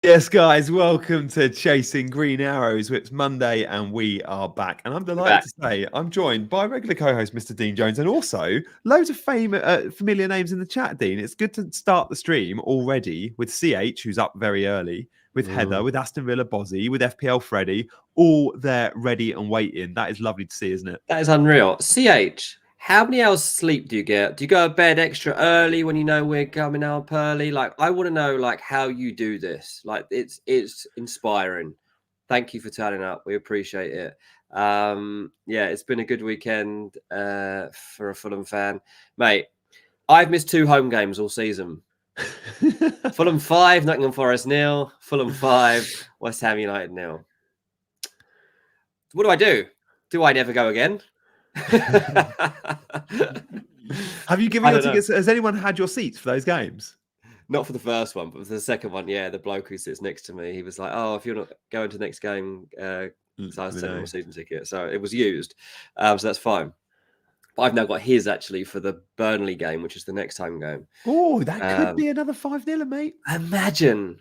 Yes, guys, welcome to Chasing Green Arrows. It's Monday and we are back. And I'm delighted to say I'm joined by regular co-host Mr. Dean Jones and also loads of familiar names in the chat, Dean. It's good to start the stream already with CH, who's up very early, with Heather, with Aston Villa Bozzy, with FPL Freddie, all there ready and waiting. That is lovely to see, isn't it? That is unreal. CH, how many hours sleep do you get? Do you go to bed extra early when you know we're coming up early? Like, I want to know, like, how you do this. Like, it's inspiring. Thank you for turning up. We appreciate it. Yeah, it's been a good weekend for a Fulham fan. Mate, I've missed 2 home games all season. Fulham 5, Nottingham Forest 0. Fulham 5, West Ham United 0. What do? Do I never go again? Have you given your tickets? Has anyone had your seats for those games? Not for the first one, but for the second one, yeah. The bloke who sits next to me, he was like, "Oh, if you're not going to the next game, so I was sending him a season ticket." So it was used, so that's fine. But I've now got his actually for the Burnley game, which is the next home game. Oh, that could be another 5-0, mate. Imagine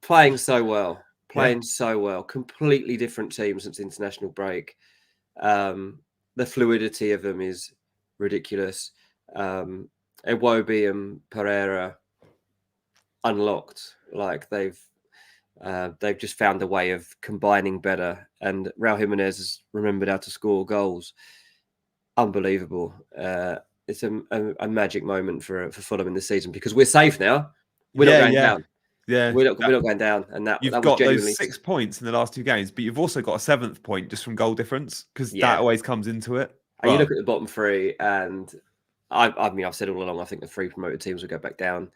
playing so well. Completely different team since the international break. The fluidity of them is ridiculous. Iwobi and Pereira unlocked. Like they've just found a way of combining better. And Raul Jimenez has remembered how to score goals. Unbelievable. It's a magic moment for Fulham in this season because we're safe now. We're not going down. Yeah, we're not going down, and you've got those 6 points in the last 2 games, but you've also got a 7th point just from goal difference because that always comes into it. And you look at the bottom 3, and I mean, I've said all along, I think the 3 promoted teams will go back down,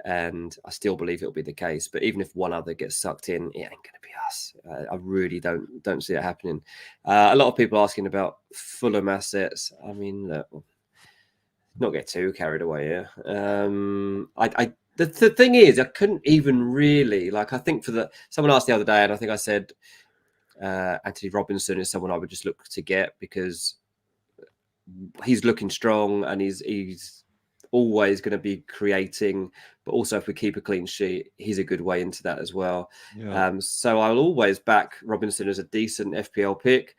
and I still believe it'll be the case. But even if one other gets sucked in, it ain't going to be us. I really don't see it happening. A lot of people asking about Fulham assets. I mean, not get too carried away here. The thing is, I couldn't even really I think someone asked the other day, and I think I said Anthony Robinson is someone I would just look to get because he's looking strong and he's always going to be creating. But also, if we keep a clean sheet, he's a good way into that as well. Yeah. So I'll always back Robinson as a decent FPL pick.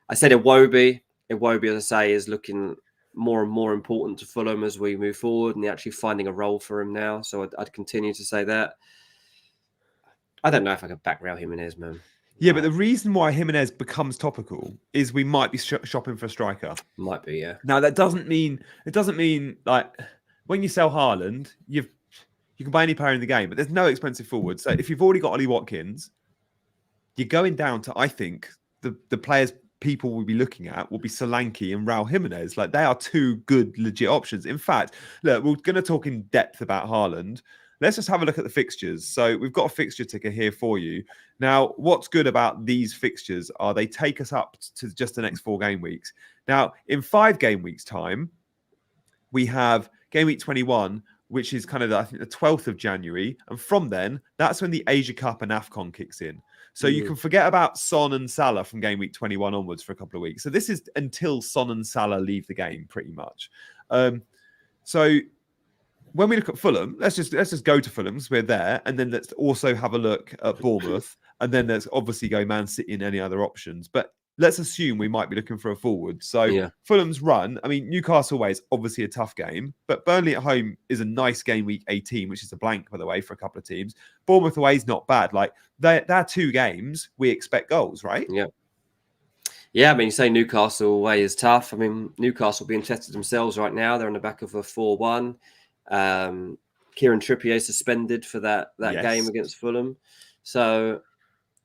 I said Iwobi, as I say, is looking more and more important to Fulham as we move forward, and they're actually finding a role for him now. So I'd continue to say that. I don't know if I could back Raul Jimenez, man. Yeah, but the reason why Jimenez becomes topical is we might be shopping for a striker. Might be, yeah. Now that doesn't mean like when you sell Haaland, you can buy any player in the game, but there's no expensive forward. So if you've already got Ollie Watkins, you're going down to, I think, the players people will be looking at will be Solanke and Raul Jimenez. Like they are 2 good, legit options. In fact, look, we're going to talk in depth about Haaland. Let's just have a look at the fixtures. So we've got a fixture ticker here for you. Now, what's good about these fixtures are they take us up to just the next 4 game weeks. Now, in 5 game weeks' time, we have game week 21, which is kind of, I think, the 12th of January. And from then, that's when the Asia Cup and AFCON kicks in. So you can forget about Son and Salah from game week 21 onwards for a couple of weeks. So this is until Son and Salah leave the game, pretty much. So when we look at Fulham, let's just go to Fulham because we're there, and then let's also have a look at Bournemouth, and then let's obviously go Man City and any other options. But let's assume we might be looking for a forward. So Fulham's run, I mean, Newcastle away is obviously a tough game, but Burnley at home is a nice game week 18, which is a blank, by the way, for a couple of teams. Bournemouth away is not bad. Like, they're 2 games, we expect goals, right? Yeah. Yeah, I mean, you say Newcastle away is tough. I mean, Newcastle being tested themselves right now. They're on the back of a 4-1. Kieran Trippier suspended for that game against Fulham. So,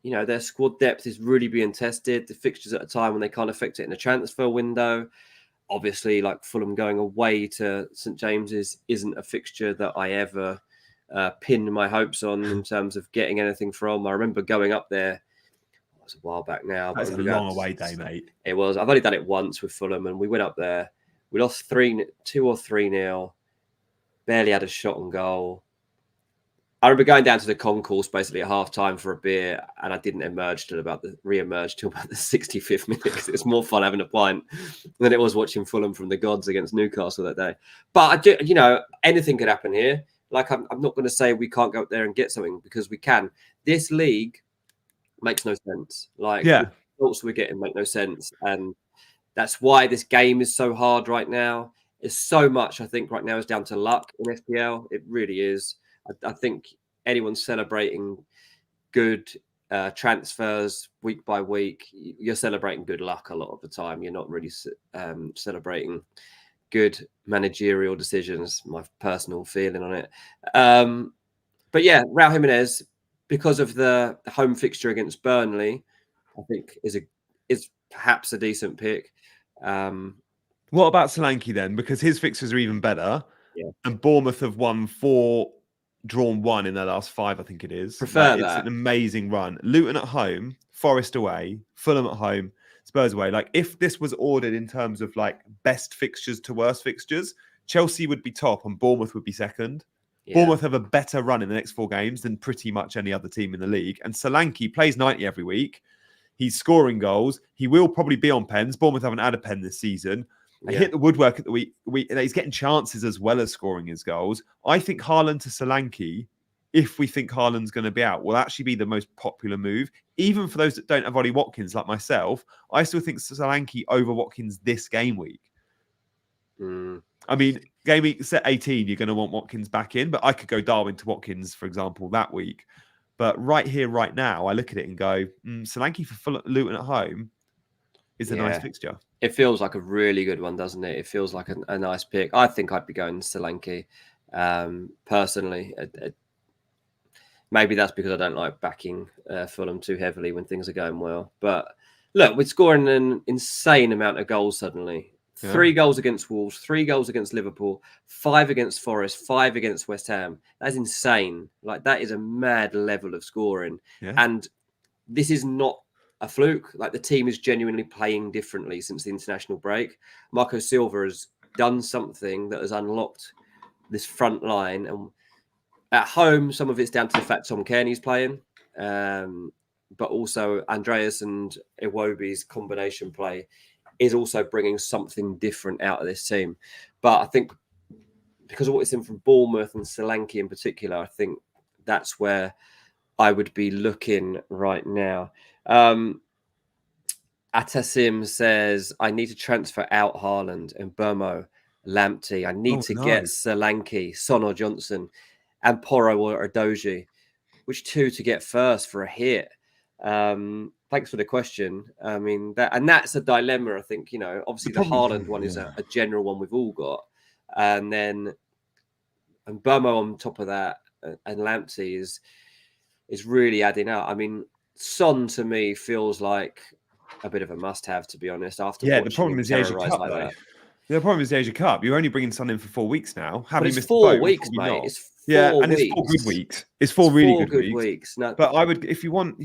you know, their squad depth is really being tested. The fixtures at a time when they can't affect it in a transfer window. obviously, like Fulham going away to St James's isn't a fixture that I ever pinned my hopes on in terms of getting anything from. I remember going up there. It was a while back now. That's a long away day, mate. It was. I've only done it once with Fulham, and we went up there. We lost 2 or 3-0. Barely had a shot on goal. I remember going down to the concourse basically at half time for a beer, and I didn't re-emerge till about the 65th minute because it was more fun having a pint than it was watching Fulham from the gods against Newcastle that day. But I do, anything could happen here. Like I'm not going to say we can't go up there and get something because we can. This league makes no sense. Like the results we're getting make no sense, and that's why this game is so hard right now. It's so much. I think right now is down to luck in FPL. It really is. I think anyone celebrating good transfers week by week, you're celebrating good luck a lot of the time. You're not really celebrating good managerial decisions, my personal feeling on it. But yeah, Raul Jimenez, because of the home fixture against Burnley, I think is perhaps a decent pick. What about Solanke then? Because his fixtures are even better. Yeah. And Bournemouth have won 4, drawn 1 in their last 5, I think it is. Prefer that. It's an amazing run. Luton at home, Forest away, Fulham at home, Spurs away. Like if this was ordered in terms of like best fixtures to worst fixtures, Chelsea would be top and Bournemouth would be second. Yeah. Bournemouth have a better run in the next 4 games than pretty much any other team in the league. And Solanke plays 90 every week. He's scoring goals. He will probably be on pens. Bournemouth haven't had a pen this season. He hit the woodwork at the week. He's getting chances as well as scoring his goals. I think Haaland to Solanke, if we think Haaland's going to be out, will actually be the most popular move. Even for those that don't have Ollie Watkins, like myself, I still think Solanke over Watkins this game week. I mean, game week set 18, you're going to want Watkins back in, but I could go Darwin to Watkins, for example, that week. But right here, right now, I look at it and go, Solanke for Luton at home is a nice fixture. It feels like a really good one, doesn't it? It feels like a nice pick. I think I'd be going Solanke personally. Maybe that's because I don't like backing Fulham too heavily when things are going well. But look, we're scoring an insane amount of goals suddenly. 3 goals against Wolves, 3 goals against Liverpool, 5 against Forest, 5 against West Ham. That's insane. Like that is a mad level of scoring. Yeah. And this is not a fluke. Like the team is genuinely playing differently since the international break. Marco Silva has done something that has unlocked this front line. And at home, some of it's down to the fact Tom Kearney's playing, but also Andreas and Iwobi's combination play is also bringing something different out of this team. But I think because of what it's in from Bournemouth and Solanke in particular, I think that's where I would be looking right now. Atasim says, I need to transfer out Haaland and Burmo, Lamptey. I need to get Solanke, Son or Johnson, and Porro or Adoji. Which 2 to get first for a hit? Thanks for the question. I mean, that's a dilemma, I think. Obviously the Haaland one is a general one we've all got. And Burmo on top of that and Lamptey is really adding up. I mean, Son to me feels like a bit of a must-have, to be honest. After the problem is the Asia Cup, like though. The problem is the Asia Cup. You're only bringing Son in for 4 weeks now. Have you missed 4 weeks, mate? It's 4 weeks. It's 4 good weeks. It's 4 really good weeks. No, but I would, if you want,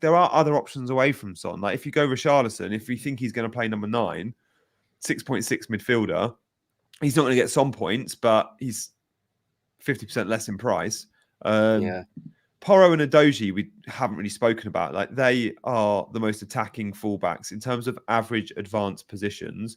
there are other options away from Son. Like if you go Richarlison, if you think he's going to play number 9, 6.6 midfielder, he's not going to get Son points, but he's 50% less in price. Porro and Adoji, we haven't really spoken about. Like they are the most attacking fullbacks in terms of average advanced positions.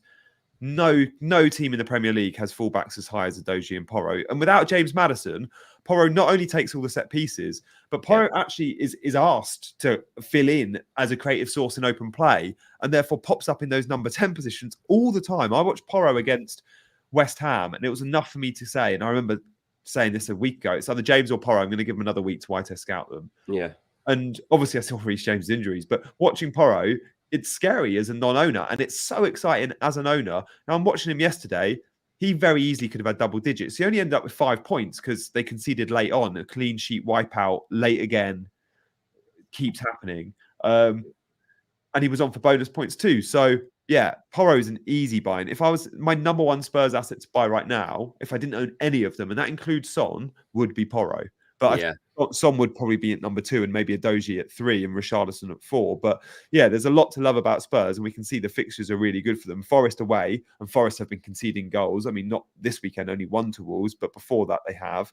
No team in the Premier League has fullbacks as high as Adoji and Porro. And without James Maddison, Porro not only takes all the set pieces, but Porro actually is asked to fill in as a creative source in open play and therefore pops up in those number 10 positions all the time. I watched Porro against West Ham and it was enough for me to say, and I remember saying this a week ago, it's either James or Porro. I'm going to give him another week to white test scout them. Yeah. And obviously I saw Reece James' injuries, but watching Porro, it's scary as a non-owner and it's so exciting as an owner. Now I'm watching him yesterday. He very easily could have had double digits. He only ended up with 5 points because they conceded late on. A clean sheet wipeout late again keeps happening. And he was on for bonus points too. So Yeah, Porro's an easy buy. And if I was my number one Spurs asset to buy right now, if I didn't own any of them, and that includes Son, would be Porro. But I Yeah. thought Son would probably be at number 2 and maybe a Doji at 3 and Richarlison at 4. But yeah, there's a lot to love about Spurs, and we can see the fixtures are really good for them. Forest away, and Forest have been conceding goals. I mean, not this weekend, only 1 to Wolves, but before that they have.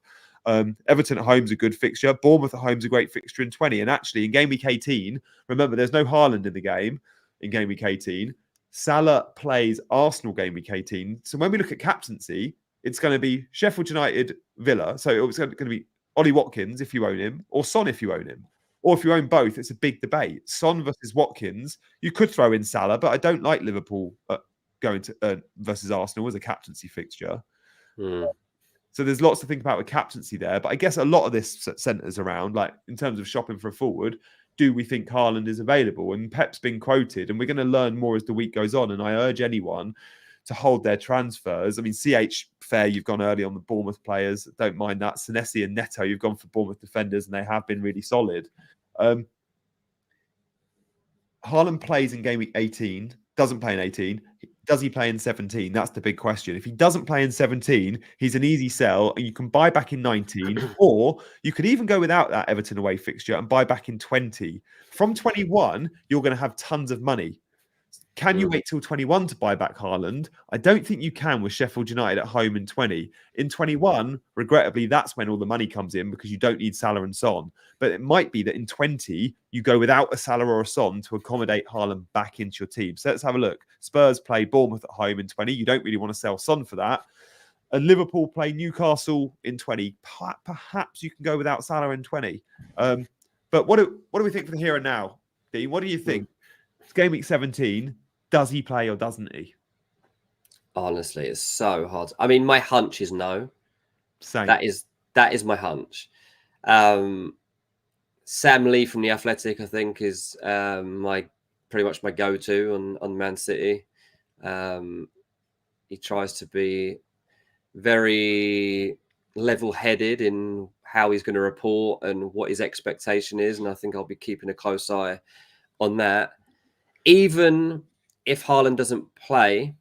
Everton at home's a good fixture. Bournemouth at home's a great fixture in 20. And actually, in game week 18, remember, there's no Haaland in the game in game week 18. Salah plays Arsenal game week 18. So when we look at captaincy, it's going to be Sheffield United, Villa. So it's going to be Ollie Watkins if you own him, or Son if you own him. Or if you own both, it's a big debate. Son versus Watkins. You could throw in Salah, but I don't like Liverpool going to versus Arsenal as a captaincy fixture. So there's lots to think about with captaincy there. But I guess a lot of this centres around, like in terms of shopping for a forward, do we think Haaland is available? And Pep's been quoted, and we're going to learn more as the week goes on. And I urge anyone to hold their transfers. I mean, CH, fair, you've gone early on the Bournemouth players. Don't mind that. Senesi and Neto, you've gone for Bournemouth defenders, and they have been really solid. Haaland plays in game week 18, doesn't play in 18. Does he play in 17? That's the big question. If he doesn't play in 17, he's an easy sell, and you can buy back in 19, or you could even go without that Everton away fixture and buy back in 20. From 21, you're going to have tons of money. Can you wait till 21 to buy back Haaland? I don't think you can with Sheffield United at home in 20. In 21, regrettably, that's when all the money comes in because you don't need Salah and Son. But it might be that in 20, you go without a Salah or a Son to accommodate Haaland back into your team. So let's have a look. Spurs play Bournemouth at home in 20. You don't really want to sell Son for that. And Liverpool play Newcastle in 20. Perhaps you can go without Salah in 20. But what do we think for the here and now, Dean? What do you think? It's game week 17. Does he play or doesn't he? Honestly, it's so hard. I mean, my hunch is no. Same. That is my hunch. Sam Lee from The Athletic, I think, is pretty much my go-to on Man City. He tries to be very level-headed in how he's going to report and what his expectation is, and I think I'll be keeping a close eye on that. Even if Haaland doesn't play,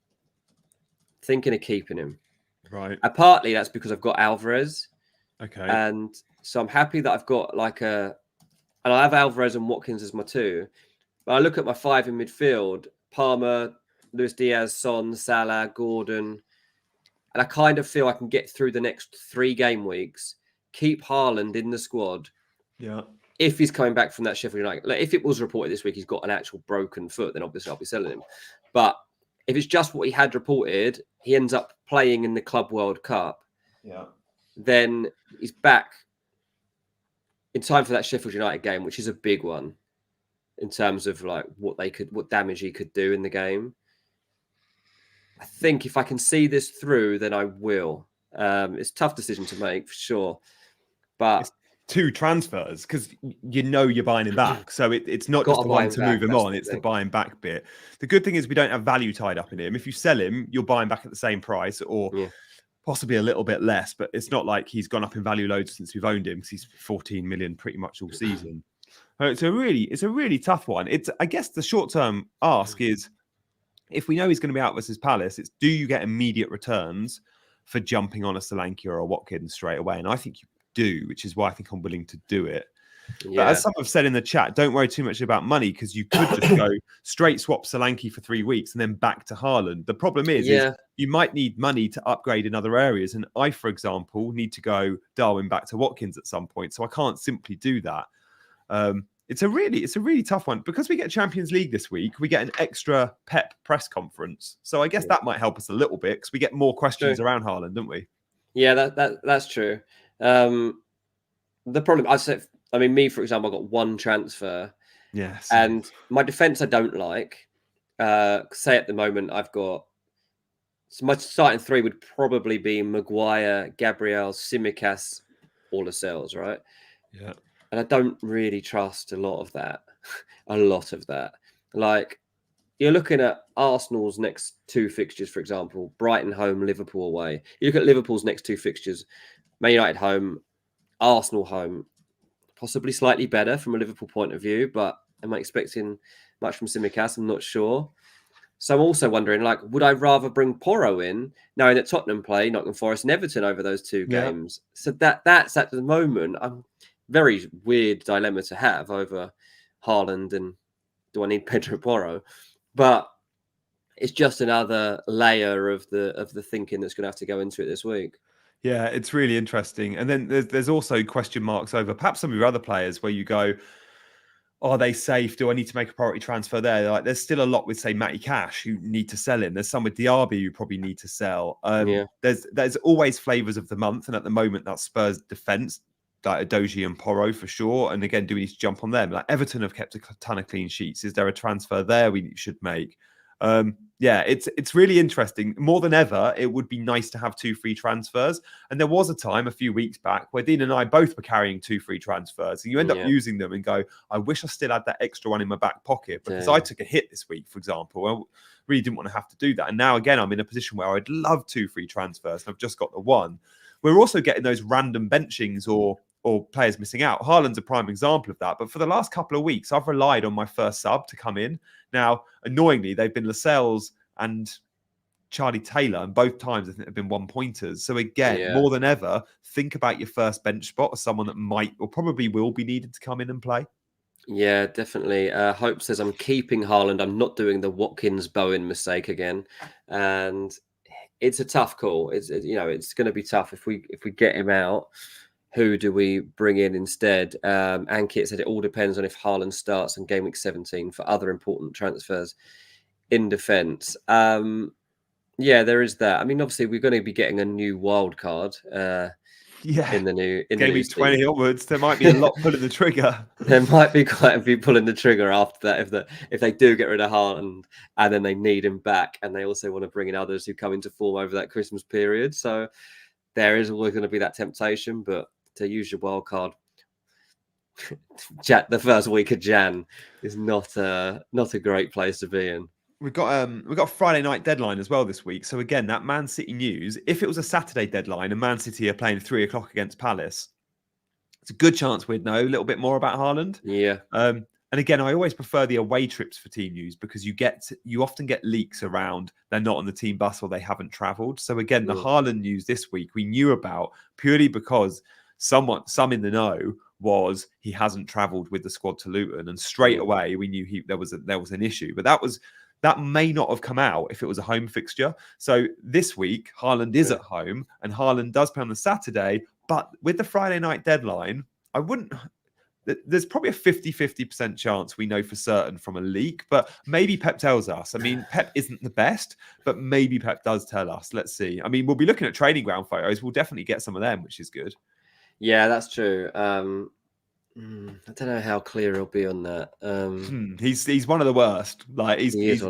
thinking of keeping him. Right. Partly that's because I've got Alvarez. Okay. And so I'm happy that I've got and I have Alvarez and Watkins as my 2. But I look at my 5 in midfield, Palmer, Luis Diaz, Son, Salah, Gordon. And I kind of feel I can get through the next 3 game weeks, keep Haaland in the squad. Yeah. If he's coming back from that Sheffield United, like if it was reported this week he's got an actual broken foot, then obviously I'll be selling him. But if it's just what he had reported, he ends up playing in the Club World Cup. Yeah. Then he's back in time for that Sheffield United game, which is a big one in terms of like what damage he could do in the game. I think if I can see this through, then I will. It's a tough decision to make for sure, but it's 2 transfers because you're buying him back. So it's not just the one to move him on, it's the buying back bit. The good thing is we don't have value tied up in him. If you sell him, you're buying back at the same price or possibly a little bit less, but it's not like he's gone up in value loads since we've owned him because he's 14 million pretty much all season. It's a really tough one. I guess the short-term ask is, if we know he's going to be out versus Palace, it's do you get immediate returns for jumping on a Solanke or a Watkins straight away? And I think you do, which is why I think I'm willing to do it. Yeah. But as some have said in the chat, don't worry too much about money because you could just go straight swap Solanke for 3 weeks and then back to Haaland. The problem is you might need money to upgrade in other areas. And I, for example, need to go Darwin back to Watkins at some point. So I can't simply do that. It's a really tough one because we get Champions League this week. We get an extra Pep press conference. So I guess that might help us a little bit because we get more questions around Haaland, don't we? Yeah, that's true. The problem, me, for example, I got 1 transfer. Yes. And my defense I don't like. Say at the moment I've got, so my starting 3 would probably be Maguire, Gabriel, Tsimikas, all the cells, right? Yeah. And I don't really trust a lot of that. Like, you're looking at Arsenal's next 2 fixtures, for example, Brighton home, Liverpool away. You look at Liverpool's next 2 fixtures, Man United home, Arsenal home, possibly slightly better from a Liverpool point of view, but am I expecting much from Tsimikas? I'm not sure. So I'm also wondering, like, would I rather bring Porro in, knowing that Tottenham play Nottingham Forest and Everton over those two games? So that's at the moment a very weird dilemma to have over Haaland and do I need Pedro Porro? But it's just another layer of the thinking that's going to have to go into it this week. Yeah, it's really interesting. And then there's also question marks over perhaps some of your other players where you go, are they safe? Do I need to make a priority transfer there? Like, there's still a lot with, say, Matty Cash who need to sell in. There's some with Diaby who probably need to sell. There's always flavours of the month, and at the moment that's Spurs defence, like Doji and Porro for sure. And again, do we need to jump on them? Like Everton have kept a ton of clean sheets. Is there a transfer there we should make? Yeah, it's really interesting. More than ever, it would be nice to have 2 free transfers. And there was a time a few weeks back where Dean and I both were carrying 2 free transfers. And you end up using them and go, I wish I still had that extra one in my back pocket because I took a hit this week, for example. I really didn't want to have to do that. And now, again, I'm in a position where I'd love 2 free transfers and I've just got the one. We're also getting those random benchings or players missing out. Haaland's a prime example of that. But for the last couple of weeks, I've relied on my first sub to come in. Now, annoyingly, they've been Lascelles and Charlie Taylor, and both times I think they've been 1-pointers. So again, more than ever, think about your first bench spot as someone that might or probably will be needed to come in and play. Yeah, definitely. Hope says I'm keeping Haaland. I'm not doing the Watkins-Bowen mistake again, and it's a tough call. It's going to be tough if we get him out. Who do we bring in instead? Ankit said it all depends on if Haaland starts in game week 17 for other important transfers in defence. Yeah, there is that. I mean, obviously, we're going to be getting a new wild card. In the new game week 20 onwards, there might be a lot pulling the trigger. There might be quite a few pulling the trigger after that if they do get rid of Haaland and then they need him back, and they also want to bring in others who come into form over that Christmas period. So there is always going to be that temptation, but to use your wild card, the first week of Jan is not a great place to be in. We've got a Friday night deadline as well this week. So again, that Man City news, if it was a Saturday deadline and Man City are playing 3:00 against Palace, it's a good chance we'd know a little bit more about Haaland. Yeah. And again, I always prefer the away trips for team news because you often get leaks around they're not on the team bus or they haven't travelled. So again, the Haaland news this week we knew about purely because some in the know was he hasn't travelled with the squad to Luton, and straight away we knew there was an issue. But that may not have come out if it was a home fixture. So this week, Haaland is at home, and Haaland does play on the Saturday. But with the Friday night deadline, there's probably a 50-50% chance we know for certain from a leak, but maybe Pep tells us. I mean, Pep isn't the best, but maybe Pep does tell us. Let's see. I mean, we'll be looking at training ground photos. We'll definitely get some of them, which is good. Yeah, that's true. I don't know how clear he'll be on that. He's one of the worst. Like he's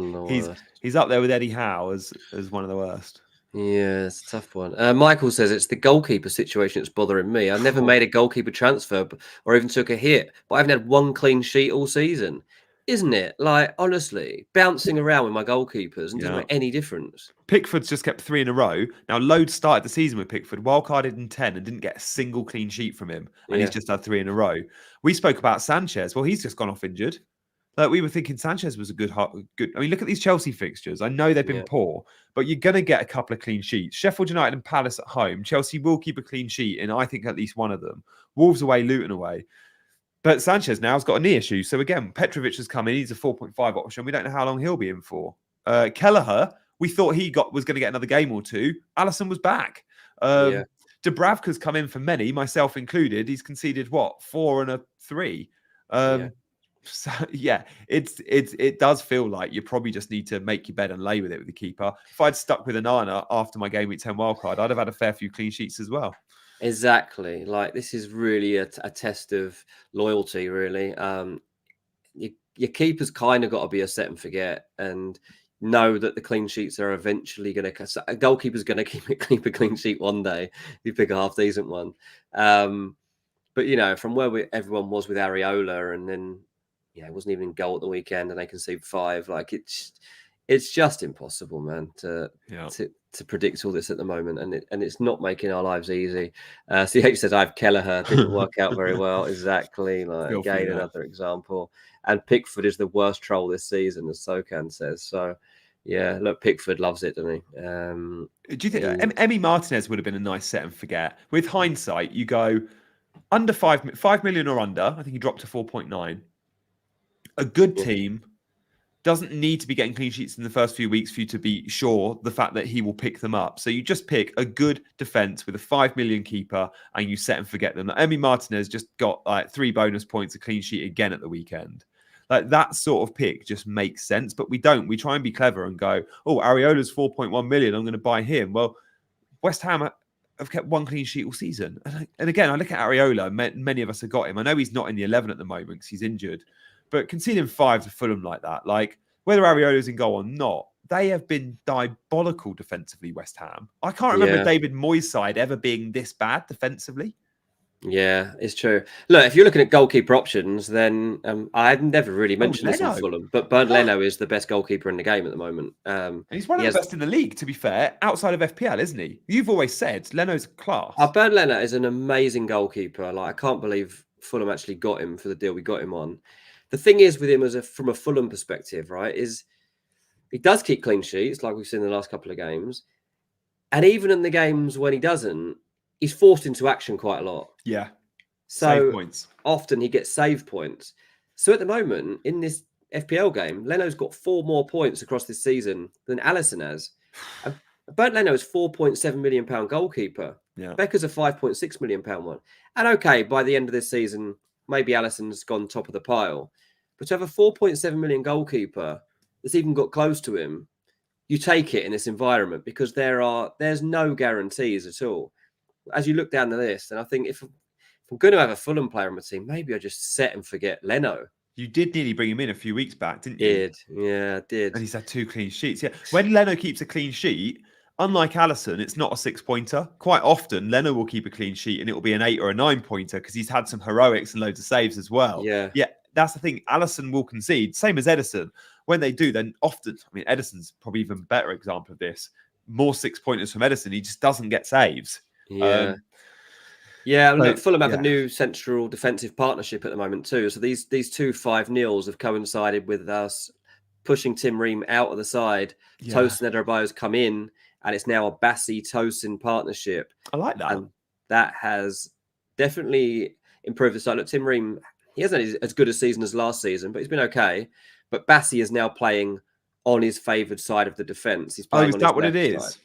up there with Eddie Howe as one of the worst. Yeah, it's a tough one. Michael says it's the goalkeeper situation that's bothering me. I've never made a goalkeeper transfer or even took a hit, but I haven't had one clean sheet all season. Isn't it? Like, honestly, bouncing around with my goalkeepers and doesn't make any difference. Pickford's just kept 3 in a row. Now, Load started the season with Pickford, wildcarded in 10 and didn't get a single clean sheet from him. And he's just had 3 in a row. We spoke about Sanchez. Well, he's just gone off injured. Like, we were thinking Sanchez was a good. I mean, look at these Chelsea fixtures. I know they've been poor, but you're going to get a couple of clean sheets. Sheffield United and Palace at home. Chelsea will keep a clean sheet in, I think, at least one of them. Wolves away, Luton away. But Sanchez now has got a knee issue. So again, Petrovic has come in. He's a 4.5 option. We don't know how long he'll be in for. Kelleher, we thought was going to get another game or two. Alisson was back. Dubravka's come in for many, myself included. He's conceded 4 and a 3. So yeah, it does feel like you probably just need to make your bed and lay with it with the keeper. If I'd stuck with Onana after my game week 10 wildcard, I'd have had a fair few clean sheets as well. Exactly. Like, this is really a test of loyalty, really. Your keeper's kind of got to be a set and forget and know that the clean sheets are eventually going to... A goalkeeper's going to keep a clean sheet one day if you pick a half-decent one. But, from where everyone was with Areola, and then, he wasn't even in goal at the weekend and they conceded 5. Like, it's just impossible, man, to predict all this at the moment, and it's not making our lives easy. CH says I have Kelleher, didn't work out very well. Exactly, like another example. And Pickford is the worst troll this season, as Sokan says. So Yeah, look, Pickford loves it, doesn't he? Do you think Emi Martinez would have been a nice set and forget? With hindsight, you go under 5 million or under. I think he dropped to 4.9. A good team doesn't need to be getting clean sheets in the first few weeks for you to be sure the fact that he will pick them up. So you just pick a good defense with a 5 million keeper and you set and forget them. Emi Martinez just got like 3 bonus points, a clean sheet again at the weekend. Like that sort of pick just makes sense, but we don't. We try and be clever and go, oh, Areola's 4.1 million. I'm going to buy him. Well, West Ham have kept 1 clean sheet all season. And again, I look at Areola. Many of us have got him. I know he's not in the 11 at the moment because he's injured, but conceding 5 to Fulham like that, like whether Areola's in goal or not, they have been diabolical defensively, West Ham. I can't remember David Moyes' side ever being this bad defensively. Yeah, it's true. Look, if you're looking at goalkeeper options, then I've never really mentioned this on Fulham, but Bernd Leno is the best goalkeeper in the game at the moment. And he's one of the best in the league, to be fair, outside of FPL, isn't he? You've always said Leno's class. Bernd Leno is an amazing goalkeeper. Like, I can't believe Fulham actually got him for the deal we got him on. The thing is with him from a Fulham perspective, right, is he does keep clean sheets, like we've seen in the last couple of games. And even in the games when he doesn't, he's forced into action quite a lot. Yeah. So save points. Often he gets save points. So at the moment, in this FPL game, Leno's got 4 more points across this season than Alisson has. Bernd Leno is £4.7 million goalkeeper. Yeah. Becker's a £5.6 million one. And okay, by the end of this season, maybe Alisson's gone top of the pile. But to have a 4.7 million goalkeeper that's even got close to him, you take it in this environment because there's no guarantees at all. As you look down the list, and I think if I'm going to have a Fulham player on my team, maybe I just set and forget Leno. You did nearly bring him in a few weeks back, didn't you? Yeah, I did. And he's had 2 clean sheets. Yeah. When Leno keeps a clean sheet, unlike Alisson, it's not a 6-pointer. Quite often, Leno will keep a clean sheet and it will be an 8 or a 9-pointer because he's had some heroics and loads of saves as well. Yeah. That's the thing. Alisson will concede, same as Edison. When they do, then often, I mean, Edison's probably even better example of this. More 6-pointers from Edison. He just doesn't get saves. Yeah. Look, Fulham have a new central defensive partnership at the moment too. So these 2 5-0s have coincided with us pushing Tim Ream out of the side. Yeah. Tosin Adarabioyo's come in, and it's now a Bassi-Tosin partnership. I like that. And that has definitely improved the side. Look, Tim Ream, he hasn't had as good a season as last season, but he's been okay. But Bassi is now playing on his favoured side of the defence. He's playing is that what it is? Side.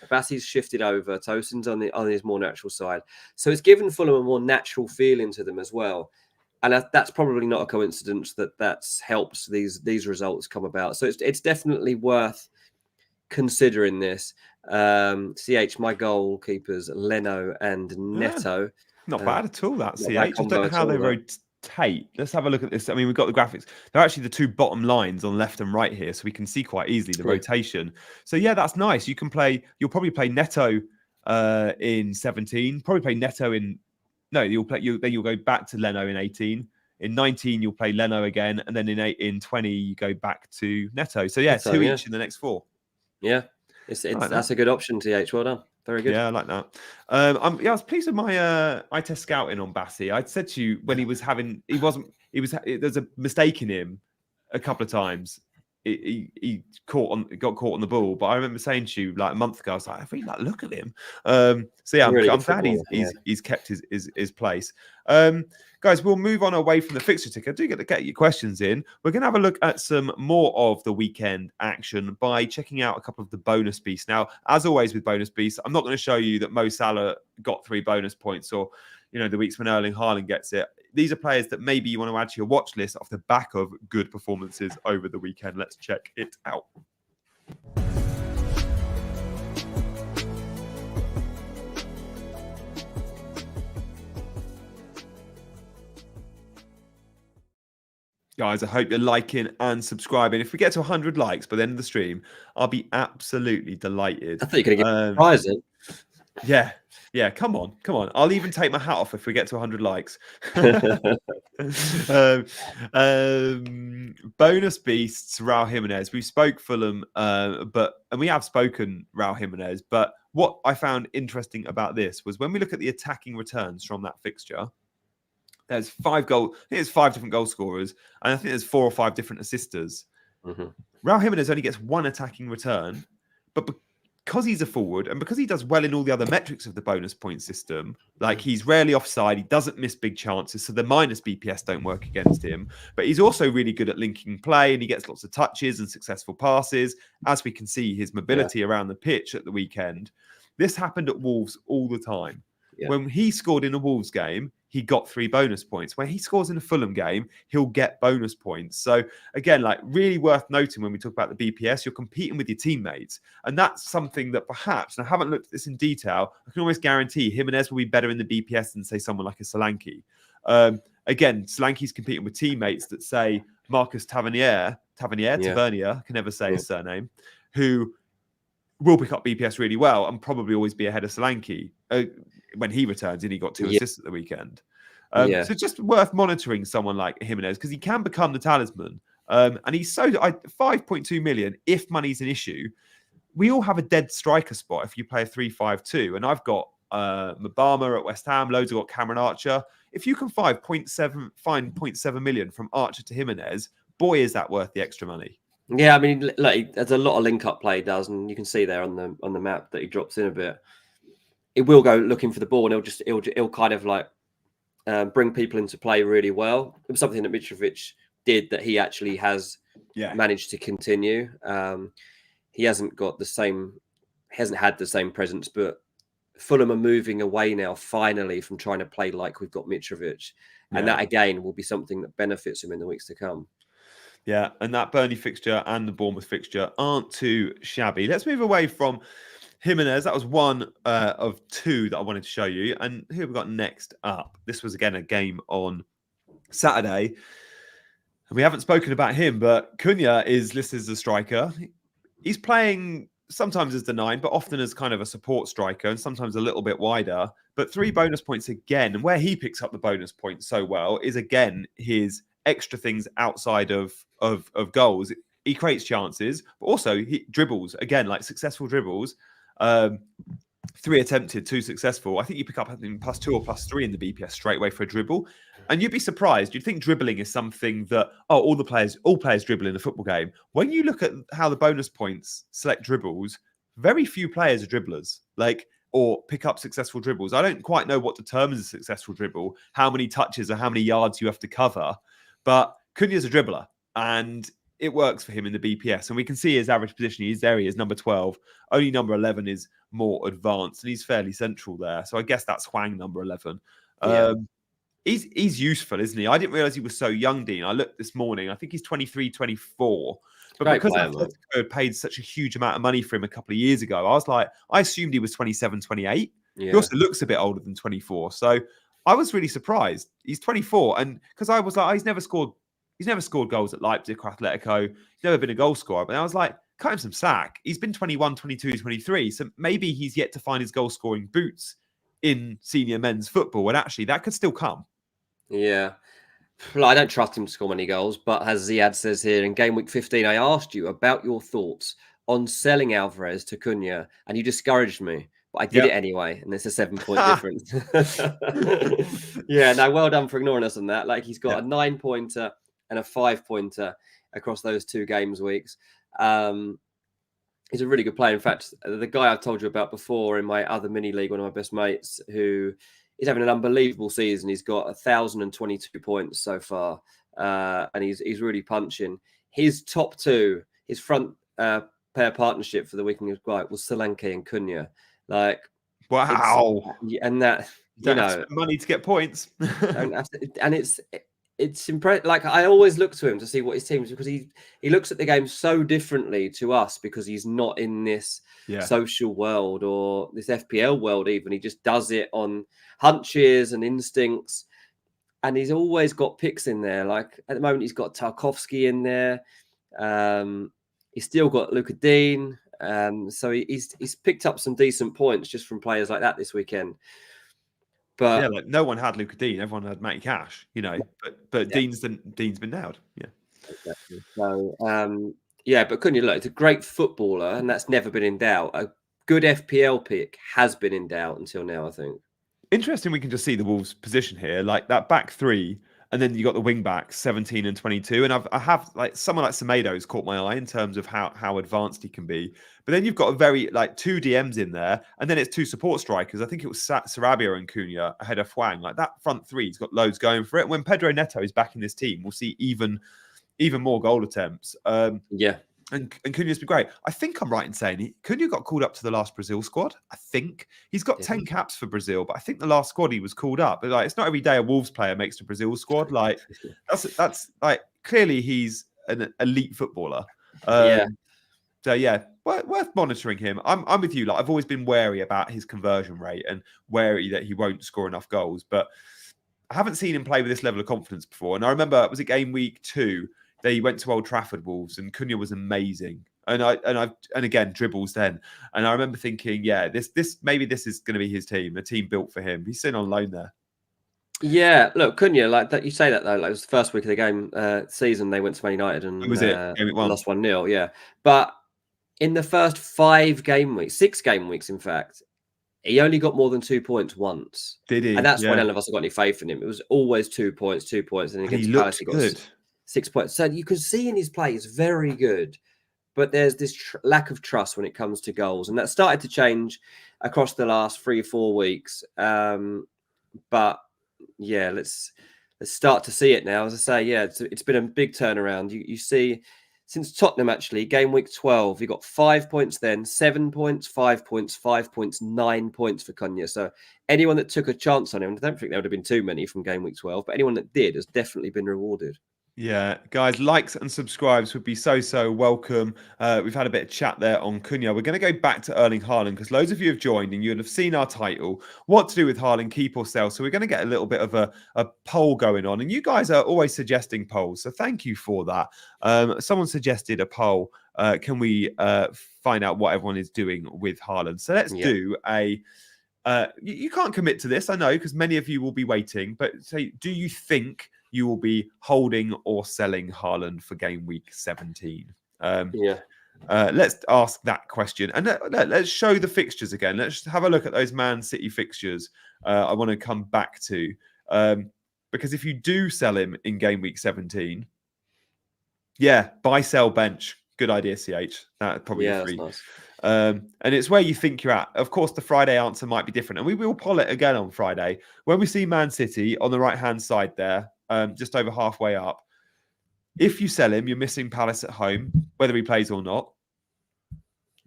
Bassi's shifted over. Tosin's on his more natural side. So it's given Fulham a more natural feeling to them as well. And that's probably not a coincidence that's helps these results come about. So it's definitely worth considering this. CH, my goalkeepers, Leno and Neto. Not bad at all, that CH. I don't know how they rotate. Let's have a look at this. I mean, we've got the graphics. They're actually the 2 bottom lines on left and right here, so we can see quite easily the rotation. So yeah, that's nice. You'll probably play Neto in 17. Probably play Neto in. No, then you'll go back to Leno in 18. In 19, you'll play Leno again, and then in 20, you go back to Neto. So yeah, Neto, 2 each in the next 4. Yeah, that's a good option, TH. Well done. Very good. Yeah, I like that. I was pleased with my eye test scouting on Bassi. I'd said to you when there's a mistake in him a couple of times. He got caught on the ball, but I remember saying to you like a month ago, I was like, I really like look at him. So yeah, I'm glad he's kept his place. Guys, we'll move on away from the fixture ticker. Do get your questions in. We're going to have a look at some more of the weekend action by checking out a couple of the bonus beasts. Now, as always with bonus beasts, I'm not going to show you that Mo Salah got 3 bonus points or, the weeks when Erling Haaland gets it. These are players that maybe you want to add to your watch list off the back of good performances over the weekend. Let's check it out. Guys, I hope you're liking and subscribing. If we get to 100 likes by the end of the stream, I'll be absolutely delighted. I think you're going to get prizes. Yeah, come on. I'll even take my hat off if we get to 100 likes. Bonus beasts, Raul Jimenez. We spoke Fulham, and we have spoken Raul Jimenez. But what I found interesting about this was when we look at the attacking returns from that fixture, there's 5 different goal scorers, and I think there's 4 or 5 different assisters. Mm-hmm. Raul Jimenez only gets one attacking return, but because he's a forward and because he does well in all the other metrics of the bonus point system, like he's rarely offside, he doesn't miss big chances, so the minus BPS don't work against him. But he's also really good at linking play, and he gets lots of touches and successful passes. As we can see, his mobility around the pitch at the weekend. This happened at Wolves all the time. Yeah. When he scored in a Wolves game, he got 3 bonus points. When he scores in a Fulham game, he'll get bonus points. So again, like really worth noting when we talk about the BPS, you're competing with your teammates. And that's something that perhaps, and I haven't looked at this in detail, I can almost guarantee Jimenez will be better in the BPS than, say, someone like a Solanke. Again, Solanke's competing with teammates that say Marcus Tavernier, I can never say his surname, who will pick up BPS really well and probably always be ahead of Solanke when he returns, and he got 2 assists at the weekend. So just worth monitoring someone like Jimenez because he can become the talisman. And he's 5.2 million if money's an issue. We all have a dead striker spot if you play a 3-5-2. And I've got Mabama at West Ham, loads have got Cameron Archer. If you can find 0.7 million from Archer to Jimenez, boy, is that worth the extra money. Yeah, I mean, like, there's a lot of link-up play he does, and you can see there on the map that he drops in a bit. It will go looking for the ball, and it'll kind of like bring people into play really well. It was something that Mitrovic did that he actually has managed to continue. He hasn't had the same presence, but Fulham are moving away now, finally, from trying to play like we've got Mitrovic, and that again will be something that benefits him in the weeks to come. Yeah, and that Burnley fixture and the Bournemouth fixture aren't too shabby. Let's move away from Jimenez. That was one of 2 that I wanted to show you. And who have we got next up? This was, again, a game on Saturday. And we haven't spoken about him, but Cunha is listed as a striker. He's playing sometimes as the 9, but often as kind of a support striker and sometimes a little bit wider. But 3 bonus points again. And where he picks up the bonus points so well is, again, his extra things outside of goals. He creates chances, but also he dribbles, again, like successful dribbles. 3 attempted, 2 successful. I think you pick up +2 or +3 in the BPS straight away for a dribble. And you'd be surprised. You'd think dribbling is something that, all players dribble in a football game. When you look at how the bonus points select dribbles, very few players are dribblers, or pick up successful dribbles. I don't quite know what determines a successful dribble, how many touches or how many yards you have to cover. But Cunha's a dribbler, and it works for him in the BPS. And we can see his average position. He is number 12. Only number 11 is more advanced, and he's fairly central there. So I guess that's Hwang number 11. He's useful, isn't he? I didn't realize he was so young, Dean. I looked this morning. I think he's 23, 24. But Great because player, Atletico had paid such a huge amount of money for him a couple of years ago, I assumed he was 27, 28. He also looks a bit older than 24. So I was really surprised. He's 24. And because I was like, he's never scored goals at Leipzig or Atletico. He's never been a goal scorer. But I was like, cut him some slack. He's been 21, 22, 23. So maybe he's yet to find his goal scoring boots in senior men's football. And actually, that could still come. Yeah. Well, I don't trust him to score many goals. But as Ziad says here, in game week 15, I asked you about your thoughts on selling Alvarez to Cunha, and you discouraged me. But I did it anyway, and it's a 7-point difference. No, well done for ignoring us on that. Like, he's got a 9-pointer and a 5-pointer across those 2 games weeks. He's a really good player. In fact, the guy I've told you about before in my other mini league, one of my best mates, who is having an unbelievable season. He's got 1,022 points so far, and he's really punching. His top 2, his front pair partnership for the weekend was Solanke and Cunha. Like, wow, and that money to get points, and it's impressive. Like, I always look to him to see what his team is, because he looks at the game so differently to us, because he's not in this social world or this FPL world even. He just does it on hunches and instincts, and he's always got picks in there. Like, at the moment, he's got Tarkowski in there. He's still got Luka Dean. So he's picked up some decent points just from players like that this weekend. But no one had Luka Dean, everyone had Matty Cash, but Dean's been nailed. Yeah. Exactly. So but Cunha, look, it's a great footballer, and that's never been in doubt. A good FPL pick has been in doubt until now, I think. Interesting, we can just see the Wolves' position here. Like, that back 3 And then you got the wing backs, 17 and 22. And I have like someone like Semedo's caught my eye in terms of how advanced he can be. But then you've got a very like 2 DMs in there, and then it's 2 support strikers. I think it was Sarabia and Cunha ahead of Hwang. Like that front three's got loads going for it. When Pedro Neto is back in this team, we'll see even more goal attempts. And Cunha's been great. I think I'm right in saying Cunha got called up to the last Brazil squad. I think he's got 10 caps for Brazil, but I think the last squad he was called up. But like, it's not every day a Wolves player makes the Brazil squad. Like that's like clearly he's an elite footballer. So yeah, worth monitoring him. I'm with you. Like I've always been wary about his conversion rate and wary that he won't score enough goals. But I haven't seen him play with this level of confidence before. And I remember was it game week 2. They went to Old Trafford, Wolves, and Cunha was amazing. And again dribbles then. And I remember thinking, yeah, this maybe this is going to be his team, a team built for him. He's sitting on loan there. Yeah, look, Cunha, like that. You say that though, like it was the first week of the game season. They went to Man United and lost 1-0. Yeah, but in the first 6 game weeks, in fact, he only got more than 2 points once. Did he? And that's why none of us have got any faith in him. It was always 2 points, and against Palace he got good. 6 points. So you can see in his play is very good, but there's this lack of trust when it comes to goals, and that started to change across the last 3 or 4 weeks. But yeah, let's start to see it now. As I say, yeah, it's been a big turnaround. You see, since Tottenham actually game week 12, he got 5 points, then 7 points, 5 points, 5 points, 9 points for Cunha. So anyone that took a chance on him, I don't think there would have been too many from game week 12, but anyone that did has definitely been rewarded. Yeah, guys, likes and subscribes would be so welcome. We've had a bit of chat there on Cunha. We're going to go back to Erling Haaland because loads of you have joined and you'll have seen our title, what to do with Haaland, keep or sell. So we're going to get a little bit of a poll going on. And you guys are always suggesting polls. So thank you for that. Someone suggested a poll. Can we find out what everyone is doing with Haaland? So let's do a... you can't commit to this, I know, because many of you will be waiting. But say, do you think you will be holding or selling Haaland for game week 17? Let's ask that question. And let's show the fixtures again. Let's have a look at those Man City fixtures I want to come back to. Because if you do sell him in game week 17, buy, sell, bench. Good idea, CH. That probably free. That's nice. And it's where you think you're at. Of course, the Friday answer might be different. And we will poll it again on Friday. When we see Man City on the right-hand side there, just over halfway up, if you sell him, you're missing Palace at home, whether he plays or not,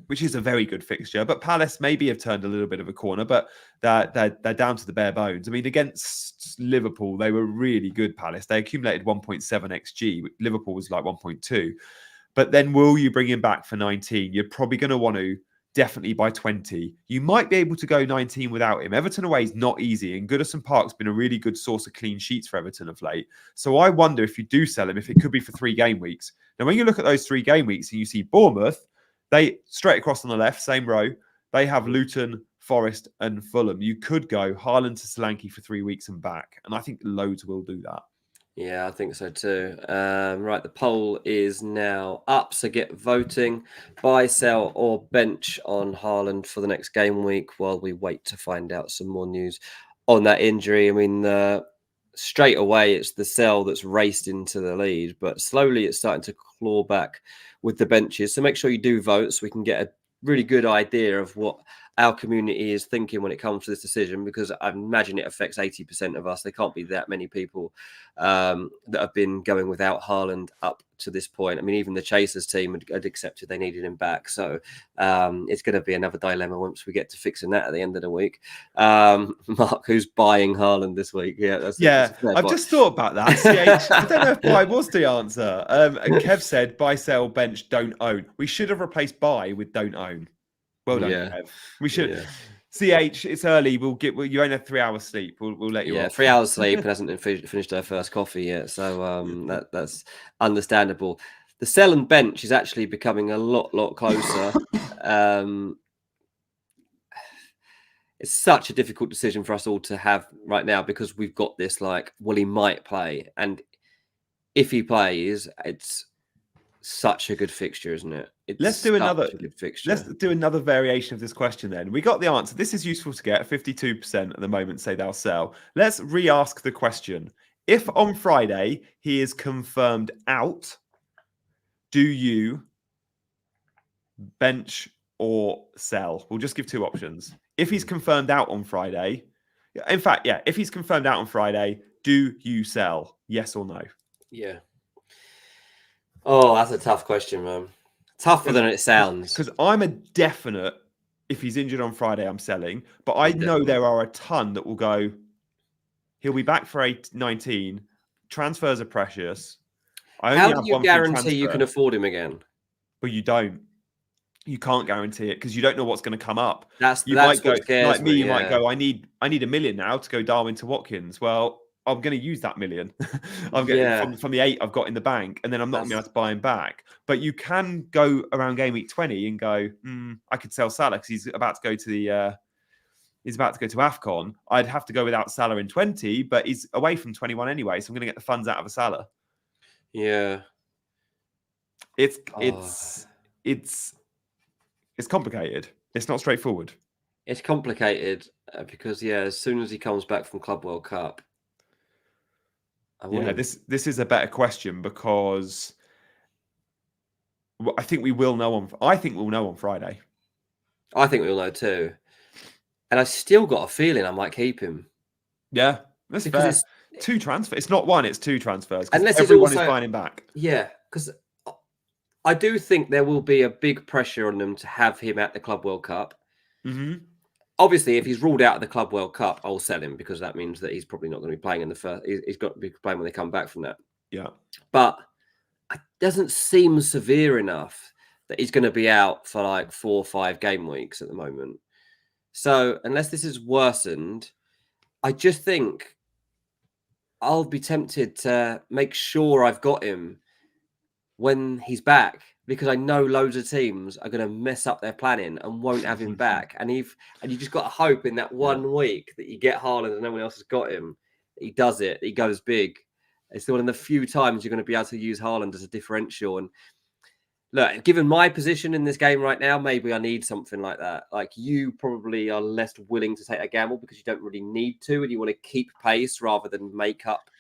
which is a very good fixture. But Palace maybe have turned a little bit of a corner, but they're down to the bare bones. I mean, against Liverpool, they were really good, Palace. They accumulated 1.7 XG. Liverpool was like 1.2. But then will you bring him back for 19? You're probably going to want to definitely by 20. You might be able to go 19 without him. Everton away is not easy, and Goodison Park's been a really good source of clean sheets for Everton of late. So I wonder if you do sell him, if it could be for 3 game weeks. Now, when you look at those 3 game weeks and you see Bournemouth, they straight across on the left, same row, they have Luton, Forest and Fulham. You could go Haaland to Solanke for 3 weeks and back. And I think loads will do that. Yeah, I think so too. Right, the poll is now up, so get voting. Buy, sell, or bench on Haaland for the next game week while we wait to find out some more news on that injury. I mean, straight away, it's the sell that's raced into the lead, but slowly it's starting to claw back with the benches. So make sure you do vote so we can get a really good idea of what our community is thinking when it comes to this decision, because I imagine it affects 80% of us. There can't be that many people that have been going without Haaland up to this point. I mean, even the Chasers team had accepted they needed him back. So it's going to be another dilemma once we get to fixing that at the end of the week. Mark, who's buying Haaland this week? That's I've just thought about that. CH, I don't know if buy was the answer. And Kev said buy, sell, bench, don't own. We should have replaced buy with don't own. Well done, Kev. We should. Yeah. CH, it's early. You only have 3 hours sleep. We'll let you off. 3 hours sleep and hasn't finished her first coffee yet. So that's understandable. The sell and bench is actually becoming a lot closer. It's such a difficult decision for us all to have right now because we've got this he might play. And if he plays, it's such a good fixture, isn't it? Let's do another good fixture. Let's do another variation of this question then. We got the answer. This is useful to get. 52% at the moment say they'll sell. Let's re-ask the question. If on Friday he is confirmed out, do you bench or sell? We'll just give two options. If he's confirmed out on Friday, in fact, yeah, if he's confirmed out on Friday, do you sell? Yes or no? Yeah. Oh, that's a tough question, man. Tougher than it sounds. Because I'm a definite, if he's injured on Friday, I'm selling. But I know there are a ton that will go, he'll be back for 19. Transfers are precious. How do you guarantee you can afford him again? Well, you don't. You can't guarantee it because you don't know what's going to come up. That's might go what scares like me. You yeah. might go, I need $1 million now to go Darwin to Watkins. Well, I'm going to use that $1 million. I'm getting from the 8 I've got in the bank, and then I'm not going to be able to buy him back. But you can go around game week 20 and go, I could sell Salah because he's about to go to the. He's about to go to AFCON. I'd have to go without Salah in 20, but he's away from 21 anyway, so I'm going to get the funds out of a Salah. Yeah, it's complicated. It's not straightforward. It's complicated because as soon as he comes back from Club World Cup, this is a better question because I think we will know on. I think we'll know on Friday. I think we'll know too, and I still got a feeling I might keep him. Yeah, that's fair. It's two transfers. It's not one. It's two transfers. Unless everyone is buying him back. Yeah, because I do think there will be a big pressure on them to have him at the Club World Cup. Mm-hmm. Obviously, if he's ruled out of the Club World Cup, I'll sell him because that means that he's probably not going to be playing in the first. He's got to be playing when they come back from that. Yeah, but it doesn't seem severe enough that he's going to be out for like 4 or 5 game weeks at the moment. So unless this is worsened, I just think I'll be tempted to make sure I've got him when he's back, because I know loads of teams are going to mess up their planning and won't have him back. And you just got to hope in that 1 week that you get Haaland and no one else has got him. He does it. He goes big. It's one of the few times you're going to be able to use Haaland as a differential. And look, given my position in this game right now, maybe I need something like that. Like, you probably are less willing to take a gamble because you don't really need to, and you want to keep pace rather than make up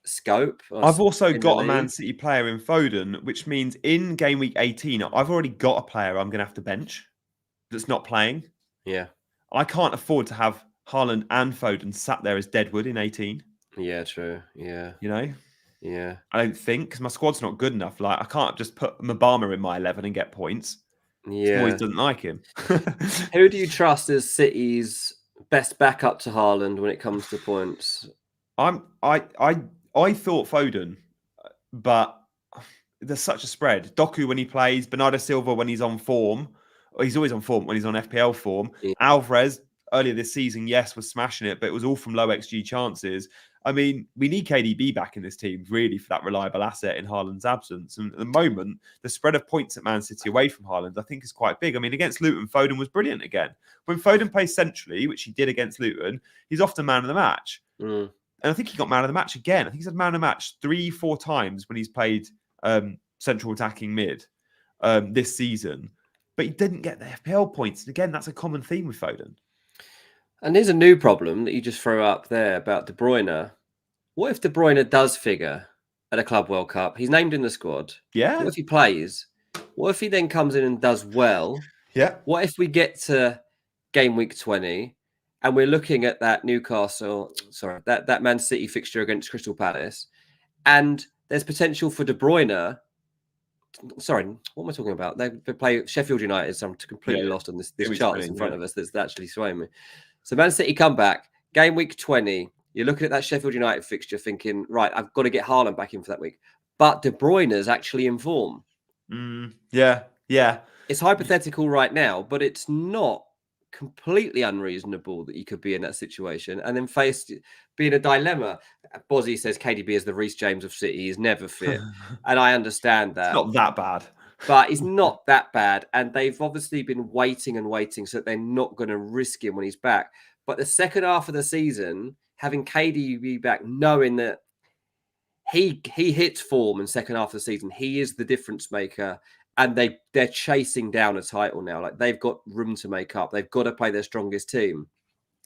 scope. I've also got a Man City player in Foden, which means in game week 18, I've already got a player I'm going to have to bench that's not playing. Yeah. I can't afford to have Haaland and Foden sat there as deadwood in 18. Yeah, true. Yeah. You know? Yeah. I don't think, because my squad's not good enough. Like, I can't just put Mabama in my 11 and get points. Yeah. Moyes doesn't like him. Who do you trust as City's best backup to Haaland when it comes to points? I thought Foden, but there's such a spread. Doku when he plays, Bernardo Silva when he's on form. He's always on form when he's on FPL form. Yeah. Alvarez, earlier this season, yes, was smashing it, but it was all from low XG chances. I mean, we need KDB back in this team, really, for that reliable asset in Haaland's absence. And at the moment, the spread of points at Man City away from Haaland, I think, is quite big. I mean, against Luton, Foden was brilliant again. When Foden plays centrally, which he did against Luton, he's often man of the match. Mm. And I think he got man of the match again. I think he's had man of the match 3-4 times when he's played central attacking mid this season. But he didn't get the FPL points. And again, that's a common theme with Foden. And there's a new problem that you just throw up there about De Bruyne. What if De Bruyne does figure at a Club World Cup? He's named in the squad. Yeah. What if he plays? What if he then comes in and does well? Yeah. What if we get to game week 20 and we're looking at that that Man City fixture against Crystal Palace, and there's potential for De Bruyne. Sorry, what am I talking about? They play Sheffield United, so I'm completely lost on this chart that's in front of us that's actually swaying me. So Man City come back, game week 20. You're looking at that Sheffield United fixture thinking, right, I've got to get Haaland back in for that week. But De Bruyne's actually in form. Yeah. It's hypothetical right now, but it's not completely unreasonable that you could be in that situation and then be in a dilemma. Bozzy says KDB is the Reece James of City. He's never fit. And I understand that. It's not that bad. But he's not that bad. And they've obviously been waiting and waiting so that they're not going to risk him when he's back. But the second half of the season, having KDB back, knowing that he hits form in second half of the season, he is the difference maker. And they're chasing down a title now. Like, they've got room to make up. They've got to play their strongest team.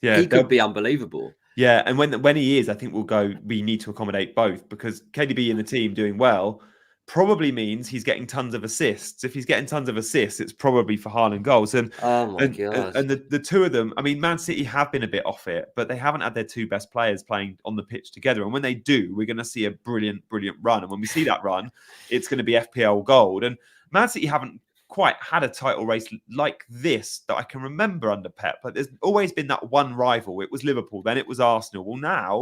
Yeah, he could be unbelievable. Yeah, and when he is, I think we'll go. We need to accommodate both because KDB in the team doing well probably means he's getting tons of assists. If he's getting tons of assists, it's probably for Haaland goals. And Oh my God. the two of them, I mean, Man City have been a bit off it, but they haven't had their two best players playing on the pitch together. And when they do, we're going to see a brilliant run. And when we see that run, it's going to be FPL gold. And Man City haven't quite had a title race like this that I can remember under Pep. But there's always been that one rival. It was Liverpool, then it was Arsenal. Well, now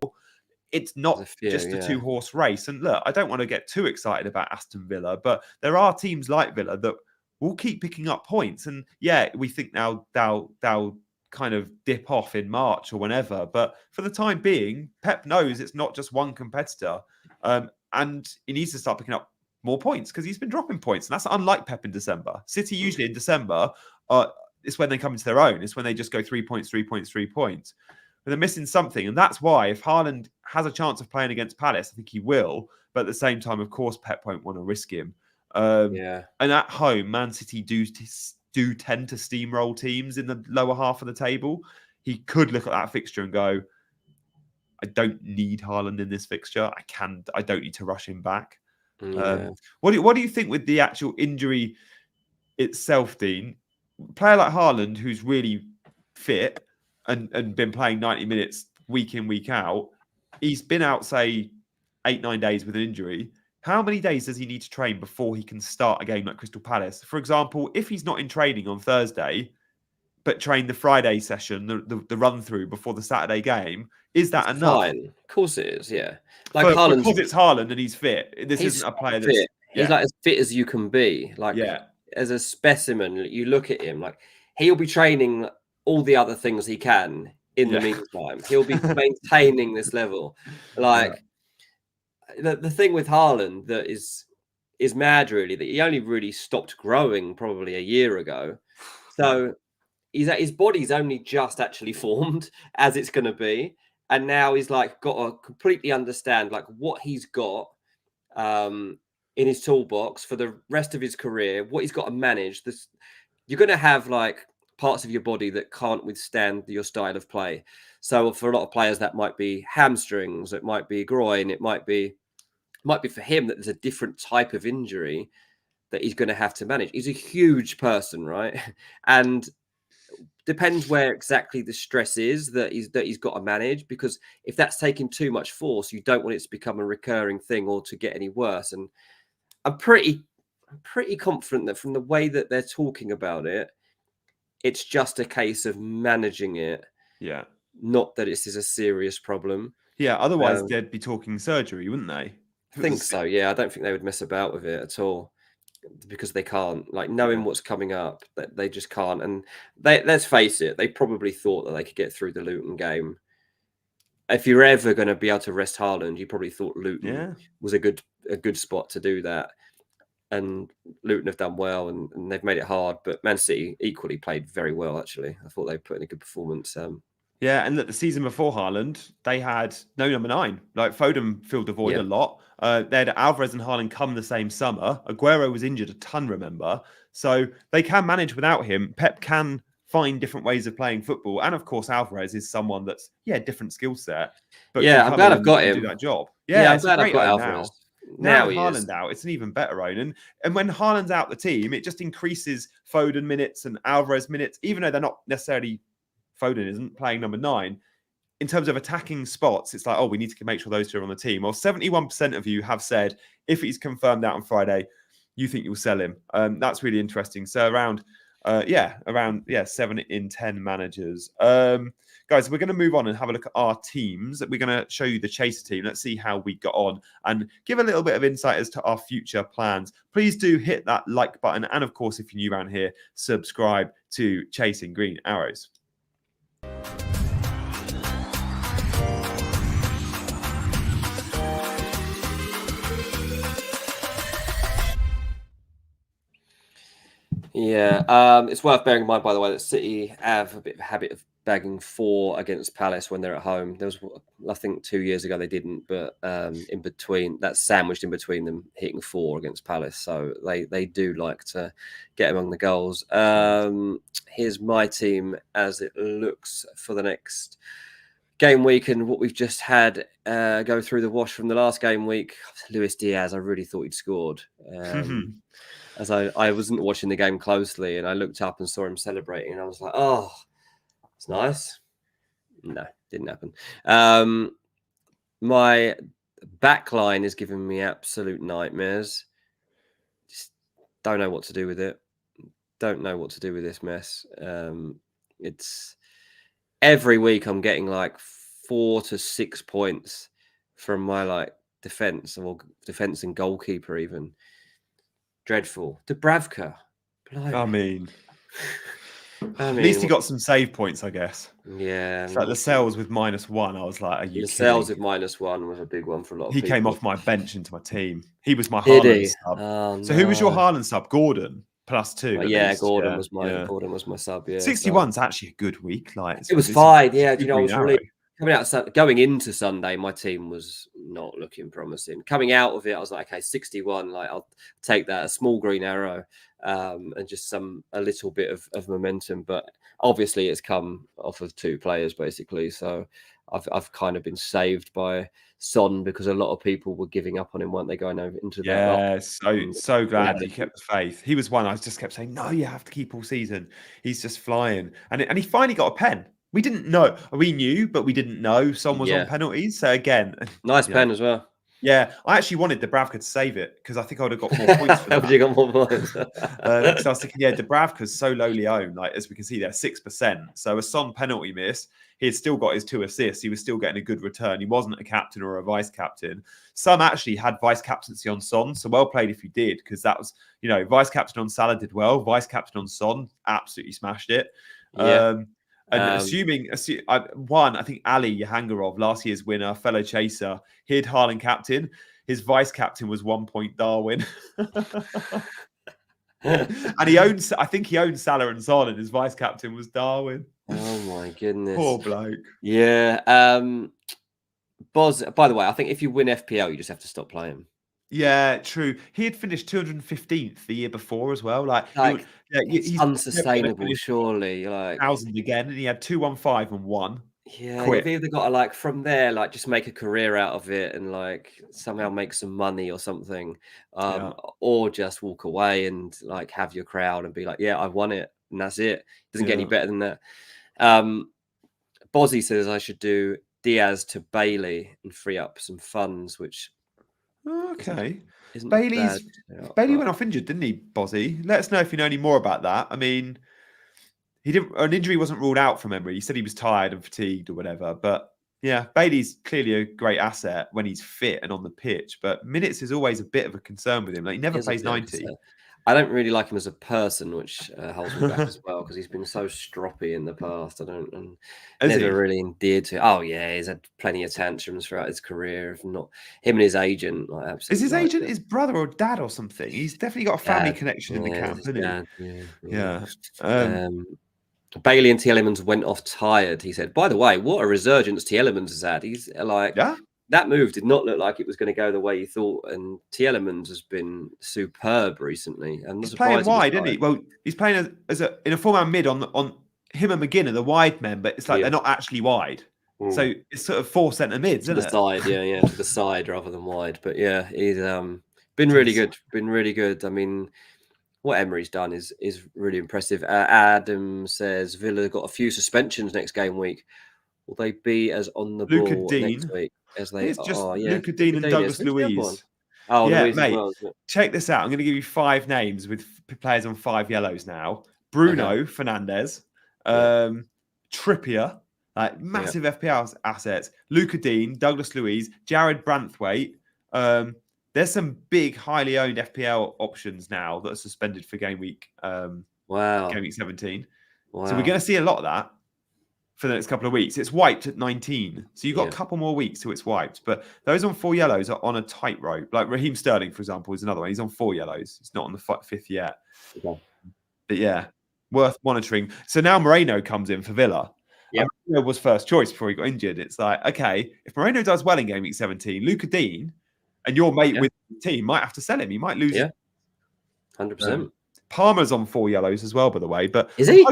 it's not just a two-horse race. And look, I don't want to get too excited about Aston Villa, but there are teams like Villa that will keep picking up points. And yeah, we think now they'll kind of dip off in March or whenever. But for the time being, Pep knows it's not just one competitor. And he needs to start picking up more points because he's been dropping points. And that's unlike Pep in December. City usually in December, it's when they come into their own. It's when they just go 3 points, 3 points, 3 points. But they're missing something. And that's why if Haaland has a chance of playing against Palace, I think he will. But at the same time, of course, Pep won't want to risk him. And at home, Man City do tend to steamroll teams in the lower half of the table. He could look at that fixture and go, I don't need Haaland in this fixture. I don't need to rush him back. What do you think with the actual injury itself, Dean? A player like Haaland, who's really fit and been playing 90 minutes week in, week out, he's been out, say, 8-9 days with an injury. How many days does he need to train before he can start a game like Crystal Palace? For example, if he's not in training on Thursday, but train the Friday session, the run through before the Saturday game, is that enough? Fine. Of course it is, yeah. Like Haaland, because it's Haaland and he's fit. This isn't a player that's fit. He's like as fit as you can be. Like Yeah. as a specimen, you look at him, like he'll be training all the other things he can in the meantime. He'll be maintaining this level. Like the thing with Haaland that is mad, really, that he only really stopped growing probably a year ago. So his body's only just actually formed as it's going to be. And now he's like got to completely understand like what he's got in his toolbox for the rest of his career, what he's got to manage. This, you're going to have like parts of your body that can't withstand your style of play. So for a lot of players, that might be hamstrings, it might be groin, it might be for him that there's a different type of injury that he's going to have to manage. He's a huge person, right? And depends where exactly the stress is that he's got to manage, because if that's taking too much force, you don't want it to become a recurring thing or to get any worse. And I'm pretty confident that from the way that they're talking about it, it's just a case of managing it. Yeah. Not that this is a serious problem. Yeah. Otherwise, they'd be talking surgery, wouldn't they? I think so. Yeah. I don't think they would mess about with it at all, because they can't, like, knowing what's coming up, that they just can't. And let's face it, they probably thought that they could get through the Luton game. If you're ever going to be able to rest Haaland, you probably thought Luton was a good spot to do that. And Luton have done well, and they've made it hard. But Man City equally played very well, actually. I thought they put in a good performance. Yeah, and look, the season before Haaland, they had no number 9. Like, Foden filled the void a lot. They had Alvarez and Haaland come the same summer. Aguero was injured a ton, remember? So they can manage without him. Pep can find different ways of playing football. And of course, Alvarez is someone that's, different skill set. But I'm glad I've got him. Do that job. Yeah, I'm glad I've got Alvarez. Now Haaland out, it's an even better own. And when Haaland's out the team, it just increases Foden minutes and Alvarez minutes, even though they're not necessarily, Foden isn't playing number 9. In terms of attacking spots, it's like, we need to make sure those two are on the team. Well, 71% of you have said if he's confirmed out on Friday, you think you'll sell him. That's really interesting. So around 7 in 10 managers. Guys, we're going to move on and have a look at our teams. We're going to show you the Chaser team. Let's see how we got on and give a little bit of insight as to our future plans. Please do hit that like button. And of course, if you're new around here, subscribe to Chasing Green Arrows. Yeah, it's worth bearing in mind, by the way, that City have a bit of a habit of bagging 4 against Palace when they're at home. There was, I think, 2 years ago they didn't, but in between, that's sandwiched in between them hitting 4 against Palace. So they do like to get among the goals. Here's my team as it looks for the next game week and what we've just had go through the wash from the last game week. Luis Diaz, I really thought he'd scored. As I wasn't watching the game closely, and I looked up and saw him celebrating, and I was like, oh, it's nice. No, didn't happen. My backline is giving me absolute nightmares. Just don't know what to do with it. Don't know what to do with this mess. It's every week I'm getting like 4 to 6 points from my like defense and goalkeeper even. Dreadful. Dubravka. I mean, at least he got some save points, I guess. Yeah. It's like Lascelles with -1. I was like, are you Lascelles kidding? with -1 was a big one for a lot of He people. came off my bench into my team. He was my Did Haaland he? sub. Oh, So who was your Haaland sub? Gordon +2. Yeah, Gordon was my sub. Yeah, 61's actually a good week. Like it was fine. Yeah, do you know, I was really coming out going into Sunday. My team was not looking promising. Coming out of it, I was like, okay, 61. Like I'll take that, a small green arrow, and just a little bit of momentum. But obviously, it's come off of 2 players basically. So I've kind of been saved by Son because a lot of people were giving up on him, weren't they, going over into that? Yeah, so glad you kept the faith. He was one I just kept saying, no, you have to keep all season. He's just flying. And he finally got a pen. We didn't know. We knew, but we didn't know Son was on penalties. So again, nice pen as well. Yeah, I actually wanted Dubravka to save it because I think I would have got more points for that. Would you got more points? Because I was thinking, yeah, Dubravka's so lowly owned. Like, as we can see there, 6%. So a Son penalty miss, he had still got his 2 assists. He was still getting a good return. He wasn't a captain or a vice captain. Some actually had vice captaincy on Son. So well played if you did, because that was, vice captain on Salah did well. Vice captain on Son absolutely smashed it. Yeah. And assuming I think Ali Yahangarov, last year's winner, fellow chaser, he had Haaland captain. His vice captain was 1 point Darwin. And I think he owned Salah and Son, and his vice captain was Darwin. Oh my goodness. Poor bloke. Yeah. Boz, by the way, I think if you win FPL, you just have to stop playing. Yeah, true. He had finished 215th the year before as well. He's unsustainable, surely. Like 1,000 again, and he had 215 and 1. Yeah, you've either got to from there, just make a career out of it and somehow make some money or something, or just walk away and have your crowd and be like, yeah, I won it, and that's it. Doesn't get any better than that. Bozzy says I should do Diaz to Bailey and free up some funds, which. Okay. Bailey went off injured, didn't he, Bozzy? Let us know if you know any more about that. I mean, an injury wasn't ruled out from memory. He said he was tired and fatigued or whatever. But yeah, Bailey's clearly a great asset when he's fit and on the pitch. But minutes is always a bit of a concern with him. He never plays 90. I don't really like him as a person, which holds me back as well, because he's been so stroppy in the past. Never really endeared to. Oh yeah, he's had plenty of tantrums throughout his career. If not him and his agent, absolutely. Is his agent his brother or dad or something? He's definitely got a family connection in the camp, isn't he? Yeah. Bailey and Tielemans went off tired. He said, by the way, what a resurgence Tielemans has had. He's that move did not look like it was going to go the way you thought, and Tielemans has been superb recently. And he's playing wide, isn't he? Well, he's playing in a 4-man mid on him and McGinn are the wide men, but it's they're not actually wide. So it's sort of 4 centre mids, isn't it? To the side, to the side rather than wide. But yeah, he's been really good. Been really good. I mean, what Emery's done is really impressive. Adam says Villa got a few suspensions next game week. Will they be as on the ball next week as they are? Yeah, Luca Dean and Douglas Luiz. Oh, yeah, Luiz mate. As well, check this out. I'm going to give you 5 names with players on 5 yellows now. Bruno Fernandes, Trippier, massive FPL assets. Luca Dean, Douglas Luiz, Jared Branthwaite. There's some big, highly owned FPL options now that are suspended for game week. Game week 17. Wow. So we're going to see a lot of that for the next couple of weeks. It's wiped at 19. So you've got a couple more weeks till it's wiped. But those on 4 yellows are on a tightrope. Like Raheem Sterling, for example, is another one. He's on 4 yellows. It's not on the 5th yet. Okay. But yeah, worth monitoring. So now Moreno comes in for Villa. Yeah, Moreno was first choice before he got injured. It's okay, if Moreno does well in game week 17, Luca Dean and your mate with the team might have to sell him. He might lose. Yeah, 100%. Palmer's on 4 yellows as well, by the way. But Is he?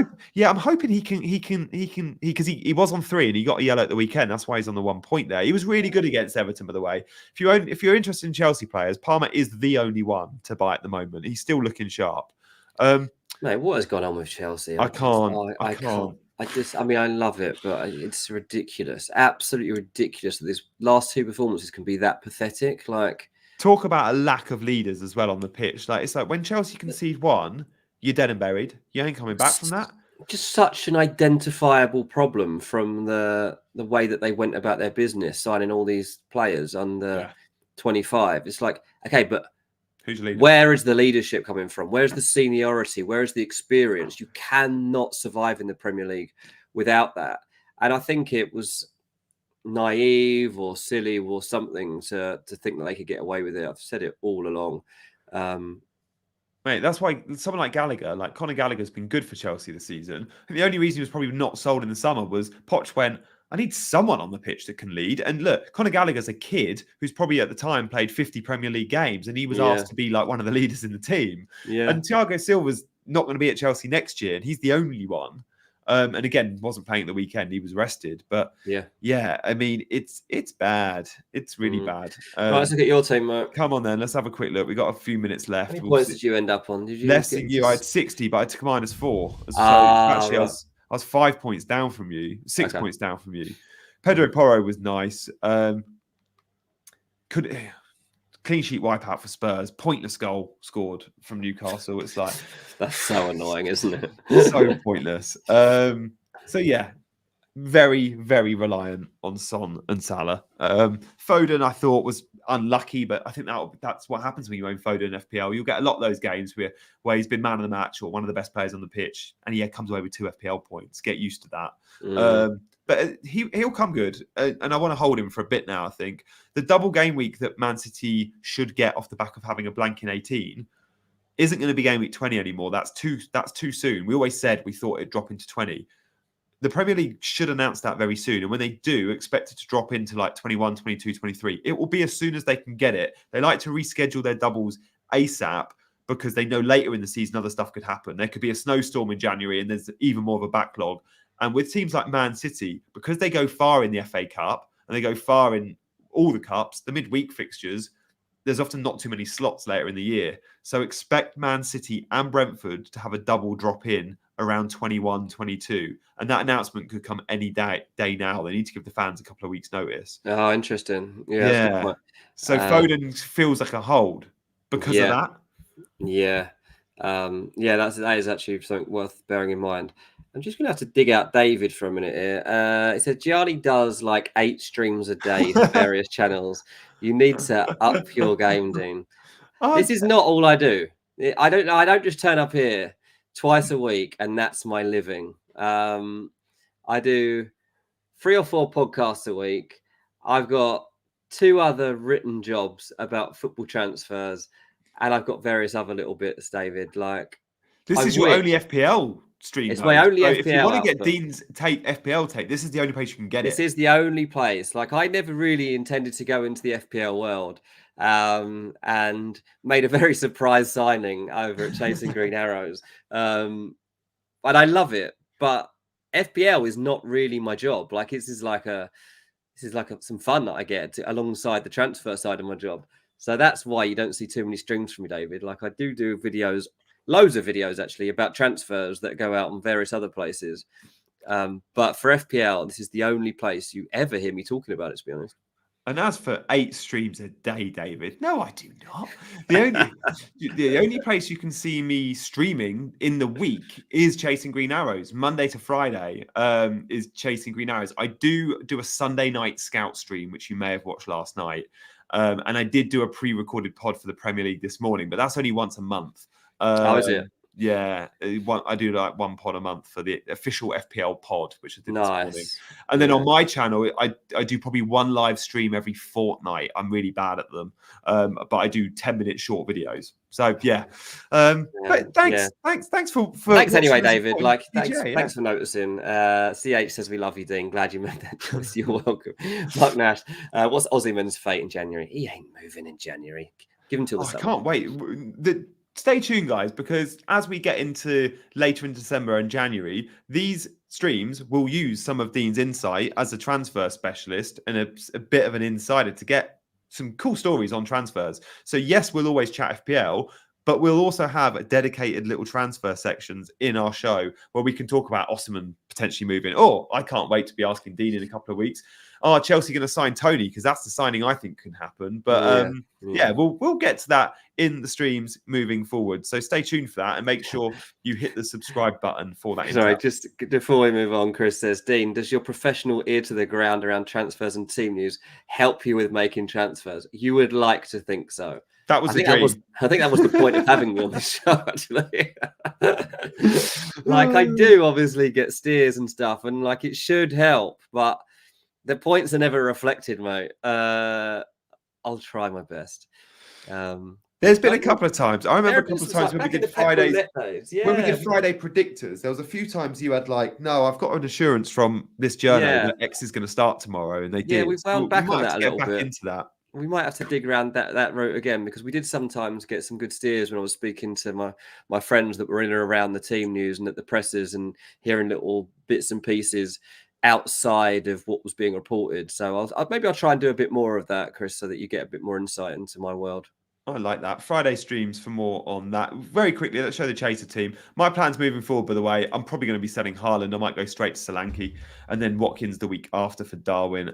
I'm hoping he can because he was on 3 and he got a yellow at the weekend. That's why he's on the 1 point there. He was really good against Everton, by the way. If you're interested in Chelsea players, Palmer is the only one to buy at the moment. He's still looking sharp. Mate, what has gone on with Chelsea? I can't. I mean, I love it, but it's ridiculous. Absolutely ridiculous that these last 2 performances can be that pathetic. Like, talk about a lack of leaders as well on the pitch. Like, it's like when Chelsea concede 1, you're dead and buried. You ain't coming back from that. Just such an identifiable problem from the way that they went about their business, signing all these players under 25. It's like, okay, but who's leading? Where is the leadership coming from? Where's the seniority? Where's the experience? You cannot survive in the Premier League without that. And I think it was naive or silly or something to think that they could get away with it. I've said it all along. Mate, that's why someone like Gallagher, like Conor Gallagher's been good for Chelsea this season. And the only reason he was probably not sold in the summer was Poch went, I need someone on the pitch that can lead. And look, Conor Gallagher's a kid who's probably at the time played 50 Premier League games, and he was asked to be like one of the leaders in the team. Yeah. And Thiago Silva's not going to be at Chelsea next year, and he's the only one. And again, wasn't playing at the weekend; he was rested. But yeah, I mean, it's bad. It's really bad. Right, let's look at your team, Mark. Come on, then. Let's have a quick look. We've got a few minutes left. How many points did you end up on? Did you less than you? I had 60, but I took a -4. So actually, right. I was 5 points down from you, 6 points down from you. Pedro Porro was nice. Clean sheet wipeout for Spurs. Pointless goal scored from Newcastle. It's like that's so annoying, isn't it? So pointless. So yeah, very, very reliant on Son and Salah. Foden, I thought, was unlucky, but I think that's what happens when you own Foden in FPL. You'll get a lot of those games where he's been man of the match or one of the best players on the pitch, and he comes away with 2 FPL points. Get used to that. But he'll come good, and I want to hold him for a bit now, I think. The double game week that Man City should get off the back of having a blank in 18 isn't going to be game week 20 anymore. That's too soon. We always said we thought it'd drop into 20. The Premier League should announce that very soon, and when they do, expect it to drop into like 21, 22, 23. It will be as soon as they can get it. They like to reschedule their doubles ASAP because they know later in the season other stuff could happen. There could be a snowstorm in January, and there's even more of a backlog. And with teams like Man City, because they go far in the FA Cup and they go far in all the cups, the midweek fixtures, there's often not too many slots later in the year. So expect Man City and Brentford to have a double drop in around 21, 22. And that announcement could come any day now. They need to give the fans a couple of weeks' notice. Oh, interesting. Yeah. So Foden feels like a hold because of that. Yeah. That is actually something worth bearing in mind. I'm just going to have to dig out David for a minute here. It said Gianni does like 8 streams a day to various channels. You need to up your game, Dean. This is not all I do. I don't just turn up here twice a week and that's my living. I do 3 or 4 podcasts a week. I've got 2 other written jobs about football transfers, and I've got various other little bits, David. Like, this is your only FPL stream. It's my only FPL. If you want to get Dean's FPL tape, this is the only place you can get it. This is the only place. Like, I never really intended to go into the FPL world, and made a very surprise signing over at Chasing Green Arrows. And I love it, but FPL is not really my job. Like, this is like some fun that I get alongside the transfer side of my job. So that's why you don't see too many streams from me, David. Like, I do videos, loads of videos actually, about transfers that go out on various other places. But for FPL, this is the only place you ever hear me talking about it, to be honest. And as for 8 streams a day, David, no, I do not. The only place you can see me streaming in the week is Chasing Green Arrows. Monday to Friday is Chasing Green Arrows. I do a Sunday night scout stream, which you may have watched last night. And I did do a pre-recorded pod for the Premier League this morning, but that's only once a month. How is it? Yeah, I do like 1 pod a month for the official FPL pod, which I did this morning. Nice. And then on my channel, I do probably 1 live stream every fortnight. I'm really bad at them, but I do 10-minute short videos. So yeah, but thanks for thanks anyway, David. Like, thanks for noticing. CH says we love you, Dean. Glad you made that choice. You're welcome. Mark Nash, what's Ozyman's fate in January? He ain't moving in January. Give him till the summer. I can't wait. stay tuned, guys, because as we get into later in December and January, these streams will use some of Dean's insight as a transfer specialist and a bit of an insider to get some cool stories on transfers. So yes, we'll always chat FPL, but we'll also have a dedicated little transfer sections in our show where we can talk about Osimhen potentially moving. Oh, I can't wait to be asking Dean in a couple of weeks. Are Chelsea going to sign Tony? Because that's the signing I think can happen. But yeah, we'll get to that in the streams moving forward. So stay tuned for that and make sure you hit the subscribe button for that. Sorry, just before we move on, Chris says, Dean, does your professional ear to the ground around transfers and team news help you with making transfers? You would like to think so. That was a dream. I think that was the point of having me on this show, actually. Like, I do obviously get steers and stuff, and like it should help, but the points are never reflected, mate. I'll try my best. There's been a couple of times. I remember a couple of times when we did Fridays. When we did Friday predictors, there was a few times you had like, no, I've got an assurance from this journal that X is going to start tomorrow, and they did. Yeah, we wound back on that a little bit. Into that. We might have to dig around that route again, because we did sometimes get some good steers when I was speaking to my friends that were in and around the team news and at the presses and hearing little bits and pieces outside of what was being reported. So maybe I'll try and do a bit more of that, Chris, so that you get a bit more insight into my world. I like that. Friday streams for more on that. Very quickly, let's show the Chaser team. My plans moving forward, by the way, I'm probably going to be selling Haaland. I might go straight to Solanke and then Watkins the week after for Darwin.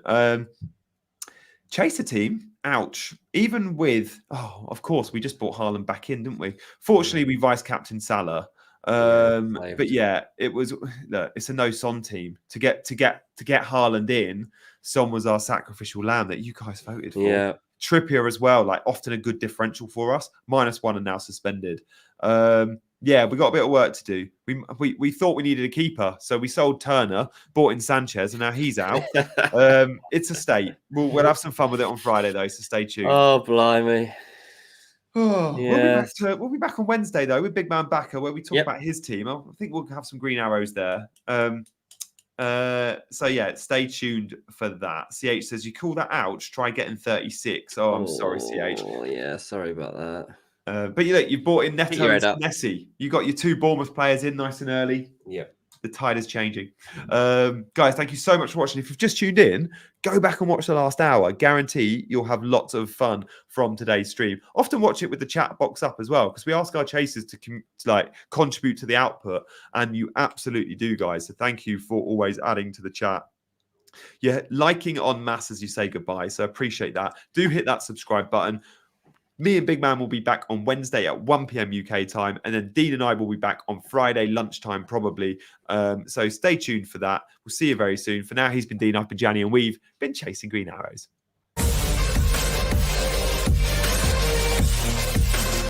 Chaser team, ouch. Even with, of course, we just brought Haaland back in, didn't we? Fortunately, we vice captain Salah. But yeah, it was. Look, it's a no Son team. To get Haaland in, Son was our sacrificial lamb that you guys voted for. Yeah. Trippier as well, like often a good differential for us. -1 and now suspended. Yeah, we got a bit of work to do. We thought we needed a keeper, so we sold Turner, bought in Sanchez, and now he's out. It's a state. We'll have some fun with it on Friday though, so stay tuned. Oh, blimey. Oh, yeah. We'll be back on Wednesday though with Big Man Backer, where we talk about his team. I think we'll have some green arrows there. So yeah, stay tuned for that. CH says, you call that ouch, try getting 36. Oh, I'm sorry, CH. Oh yeah, sorry about that. But you've bought in Neto and Messi. You got your 2 Bournemouth players in nice and early. Yeah. The tide is changing. Guys, thank you so much for watching. If you've just tuned in, go back and watch the last hour. Guarantee you'll have lots of fun from today's stream. Often watch it with the chat box up as well, because we ask our chasers to contribute to the output, and you absolutely do, guys. So thank you for always adding to the chat. Yeah, liking en masse as you say goodbye. So appreciate that. Do hit that subscribe button. Me and Big Man will be back on Wednesday at 1 p.m. UK time. And then Dean and I will be back on Friday lunchtime, probably. So stay tuned for that. We'll see you very soon. For now, he's been Dean, I've been Gianni, and we've been chasing green arrows.